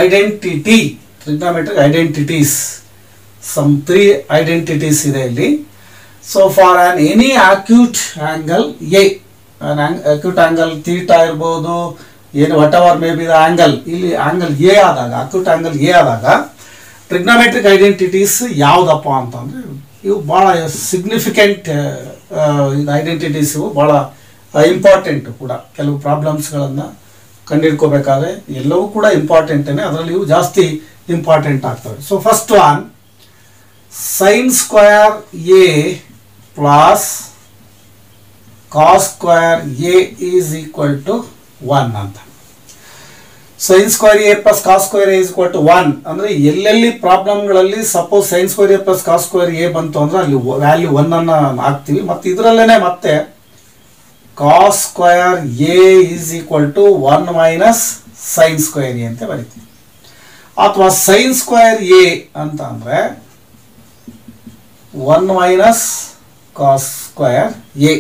identities, some 3 identities ಇದೆ ಇಲ್ಲಿ. So for any acute angle A, an acute angle theta ಇರ್ಬೋದು, ಏನು whatever may be the angle, ಇಲ್ಲಿ angle A ಆದಾಗ, acute angle A ಆದಾಗ trigonometric identities ಯಾವುದಪ್ಪ ಅಂತಂದರೆ ಇವು ಭಾಳ ಸಿಗ್ನಿಫಿಕೆಂಟ್ ಐಡೆಂಟಿಟೀಸ್. ಇವು ಭಾಳ ಇಂಪಾರ್ಟೆಂಟ್ ಕೂಡ. ಕೆಲವು ಪ್ರಾಬ್ಲಮ್ಸ್ಗಳನ್ನು ಕಂಡುಹಿಡ್ಕೋಬೇಕಾದ್ರೆ ಎಲ್ಲವೂ ಕೂಡ ಇಂಪಾರ್ಟೆಂಟೇ, ಅದರಲ್ಲಿ ಇವು ಜಾಸ್ತಿ ಇಂಪಾರ್ಟೆಂಟ್ ಆಗ್ತವೆ. So first one, sine square A plus cos square A is equal to 1 ಅಂತ. Sine square A plus cos square A is equal to 1 ಅಂದರೆ ಎಲ್ಲೆಲ್ಲಿ ಪ್ರಾಬ್ಲಮ್ಗಳಲ್ಲಿ suppose sine square A plus cos square A ಬಂತು ಅಂದರೆ ಅಲ್ಲಿ value 1 ಅನ್ನು ಹಾಕ್ತೀವಿ. ಮತ್ತು ಇದರಲ್ಲೇ ಮತ್ತೆ cos square A is equal to 1 minus sine square A ಅಂತ ಬರೀತೀವಿ. ಅಥವಾ ಸೈನ್ ಸ್ಕ್ವೇರ್ ಎ ಅಂತ ಅಂದರೆ 1 ಮೈನಸ್ ಕಾಸ್ ಸ್ಕ್ವೇರ್ ಎ.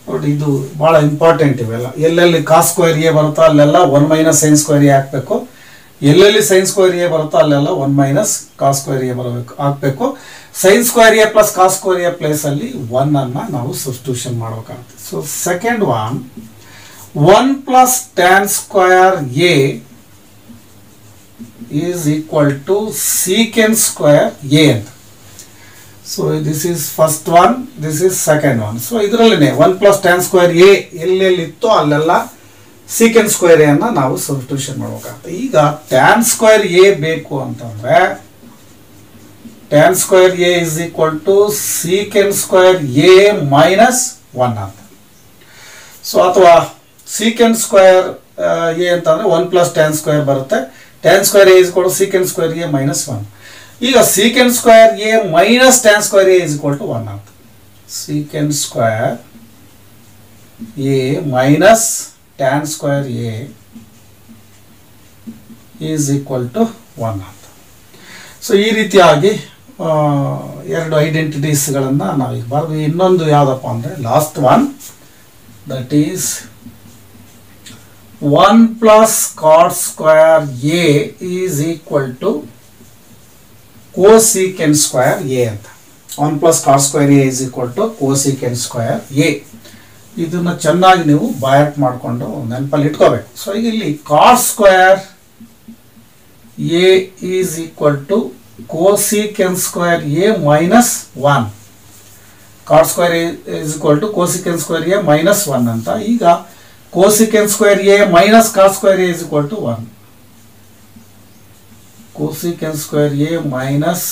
ನೋಡಿ ಇದು ಭಾಳ ಇಂಪಾರ್ಟೆಂಟ್. ಇವೆಲ್ಲ ಎಲ್ಲೆಲ್ಲಿ ಕಾಸ್ ಸ್ಕ್ವೇರ್ ಎ ಬರುತ್ತೋ ಅಲ್ಲೆಲ್ಲ 1 ಮೈನಸ್ ಸೈನ್ ಸ್ಕ್ವೇರ್ ಎ ಹಾಕಬೇಕು. ಎಲ್ಲೆಲ್ಲಿ ಸೈನ್ ಸ್ಕ್ವೇರ್ ಎ ಬರುತ್ತೋ ಅಲ್ಲೆಲ್ಲ 1 ಮೈನಸ್ ಕಾಸ್ ಸ್ಕ್ವೇರ್ ಎ ಹಾಕಬೇಕು. Sine square A plus cos square A ಪ್ಲೇಸಲ್ಲಿ 1 ಅನ್ನು ನಾವು ಸಬ್ಸ್ಟಿಟ್ಯೂಷನ್ ಮಾಡಬೇಕಾಗುತ್ತೆ. So second one, 1 plus tan square a is equal to secant square a ಅಂತ. So this is first one, this is second one. So ಇದರಲ್ಲಿನೇ 1 plus tan square a ಎಲ್ಲೆಲ್ಲಿತ್ತೋ ಅಲ್ಲೆಲ್ಲ secant square a ಅನ್ನು ನಾವು substitution ಮಾಡಬೇಕಾಗುತ್ತೆ. ಈಗ tan square a ಬೇಕು ಅಂತಂದ್ರೆ tan square a is equal to secant square a minus 1 ಅಂತ. So ಅಥವಾ secant square a ಅಂತಂದ್ರೆ 1 plus tan square ಬರುತ್ತೆ. tan square a is equal to secant square a minus 1. ಈಗ secant square a minus tan square a is equal to 1 ಅಂತ. secant square a minus tan square a is equal to 1 ಅಂತ. So ಈ ರೀತಿಯಾಗಿ ಎರಡು ಐಡೆಂಟಿಟೀಸ್ಗಳನ್ನು ನಾವೀಗ ಬರೆದ್ವಿ. ಇನ್ನೊಂದು ಯಾವುದಪ್ಪ ಅಂದರೆ last one, that is 1 plus cot square a is equal to cosecant square a ಅಂತ. 1 plus cot square a is equal to cosecant square a. ಇದನ್ನು ಚೆನ್ನಾಗಿ ನೀವು ಬಯಾಟ್ ಮಾಡಿಕೊಂಡು ನೆನಪಲ್ಲಿ ಇಟ್ಕೋಬೇಕು. ಸೊ ಈಗ ಇಲ್ಲಿ cot square a is equal to cosecant square a minus 1. cot square a is equal to cosecant square a minus 1 ಅಂತ. ಈಗ cosecant square a minus cot square a is equal to 1. cosecant square a minus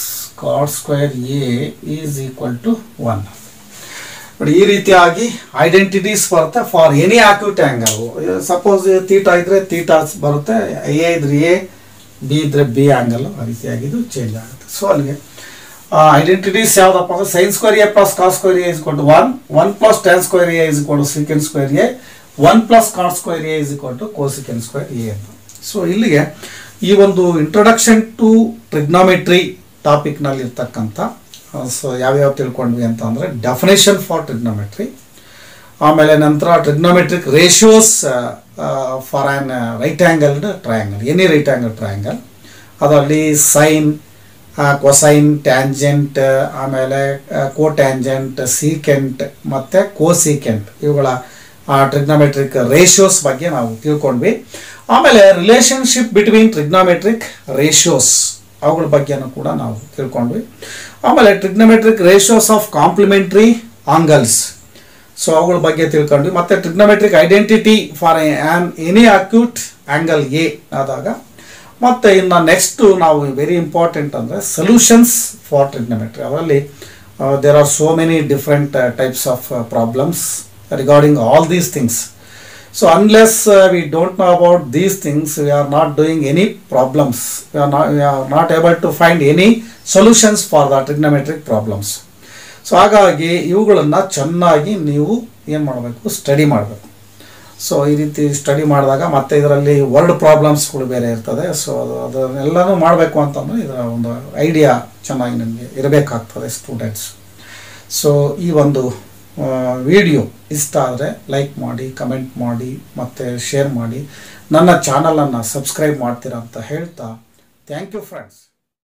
cot square a is equal to 1. But ಈ ರೀತಿಯಾಗಿ identities ಬರುತ್ತೆ for any acute angle. Suppose theta ಇದ್ರೆ theta ಬರುತ್ತೆ, A ಇದ್ರೆ A, B ಇದ್ರೆ B angle, ಆ ರೀತಿಯಾಗಿ ಇದು ಚೇಂಜ್ ಆಗುತ್ತೆ. ಸೊ ಅಲ್ಲಿಗೆ ಐಡೆಂಟಿಟೀಸ್ ಯಾವುದಪ್ಪ ಅಂದರೆ sine square A plus cos square A is equal to 1, 1 plus tan square A is equal to secant square A, 1 plus cot square A is equal to cosecant square A ಅಂತ. So ಇಲ್ಲಿಗೆ ಈ ಒಂದು introduction to trigonometry ಟಾಪಿಕ್ನಲ್ಲಿ ಇರ್ತಕ್ಕಂಥ so ಯಾವ್ಯಾವ ತಿಳ್ಕೊಂಡ್ವಿ ಅಂತ ಅಂದರೆ definition for trigonometry, ಆಮೇಲೆ ನಂತರ trigonometric ratios for an right angled triangle, any right angle triangle, ಅದರಲ್ಲಿ ಸೈನ್, ಕೊಸೈನ್, ಟ್ಯಾಂಜೆಂಟ್, ಆಮೇಲೆ ಕೋಟ್ಯಾಂಜೆಂಟ್, ಸೀಕೆಂಟ್ ಮತ್ತು ಕೋಸೀಕೆಂಟ್, ಇವುಗಳ ಟ್ರಿಗ್ನೋಮೆಟ್ರಿಕ್ ರೇಷಿಯೋಸ್ ಬಗ್ಗೆ ನಾವು ತಿಳ್ಕೊಂಡ್ವಿ. ಆಮೇಲೆ ರಿಲೇಷನ್ಶಿಪ್ ಬಿಟ್ವೀನ್ ಟ್ರಿಗ್ನೋಮೆಟ್ರಿಕ್ ರೇಷಿಯೋಸ್ ಅವುಗಳ ಬಗ್ಗೆನೂ ಕೂಡ ನಾವು ತಿಳ್ಕೊಂಡ್ವಿ. ಆಮೇಲೆ trigonometric ratios of complementary angles, so ಅವುಗಳ ಬಗ್ಗೆ ತಿಳ್ಕೊಂಡ್ವಿ. ಮತ್ತು trigonometric identity for an any acute angle A ಆದಾಗ, ಮತ್ತು ಇನ್ನು ನೆಕ್ಸ್ಟು ನಾವು ವೆರಿ ಇಂಪಾರ್ಟೆಂಟ್ ಅಂದರೆ ಸೊಲ್ಯೂಷನ್ಸ್ ಫಾರ್ ಟ್ರಿಗ್ನೋಮೆಟ್ರಿ. ಅದರಲ್ಲಿ there are so many different types of problems regarding all these things. So unless we don't know about these things, we are not doing any problems, we are not able to find any solutions for the trigonometric problems. So ಹಾಗಾಗಿ ಇವುಗಳನ್ನು ಚೆನ್ನಾಗಿ ನೀವು ಏನು ಮಾಡಬೇಕು, study ಮಾಡಬೇಕು. So ಈ ರೀತಿ study ಮಾಡಿದಾಗ ಮತ್ತೆ ಇದರಲ್ಲಿ ವರ್ಡ್ ಪ್ರಾಬ್ಲಮ್ಸ್ಗಳು ಬೇರೆ ಇರ್ತದೆ. ಸೊ ಅದನ್ನೆಲ್ಲನೂ ಮಾಡಬೇಕು ಅಂತಂದರೆ ಇದರ ಒಂದು ಐಡಿಯಾ ಚೆನ್ನಾಗಿ ನಿಮಗೆ ಇರಬೇಕಾಗ್ತದೆ ಸ್ಟೂಡೆಂಟ್ಸ್. ಸೊ ಈ ಒಂದು ವಿಡಿಯೋ ಇಷ್ಟ ಆದರೆ ಲೈಕ್ ಮಾಡಿ, ಕಮೆಂಟ್ ಮಾಡಿ ಮತ್ತು ಶೇರ್ ಮಾಡಿ, ನನ್ನ ಚಾನಲನ್ನು ಸಬ್ಸ್ಕ್ರೈಬ್ ಮಾಡ್ತೀರಾ ಅಂತ ಹೇಳ್ತಾ ಥ್ಯಾಂಕ್ ಯು ಫ್ರೆಂಡ್ಸ್.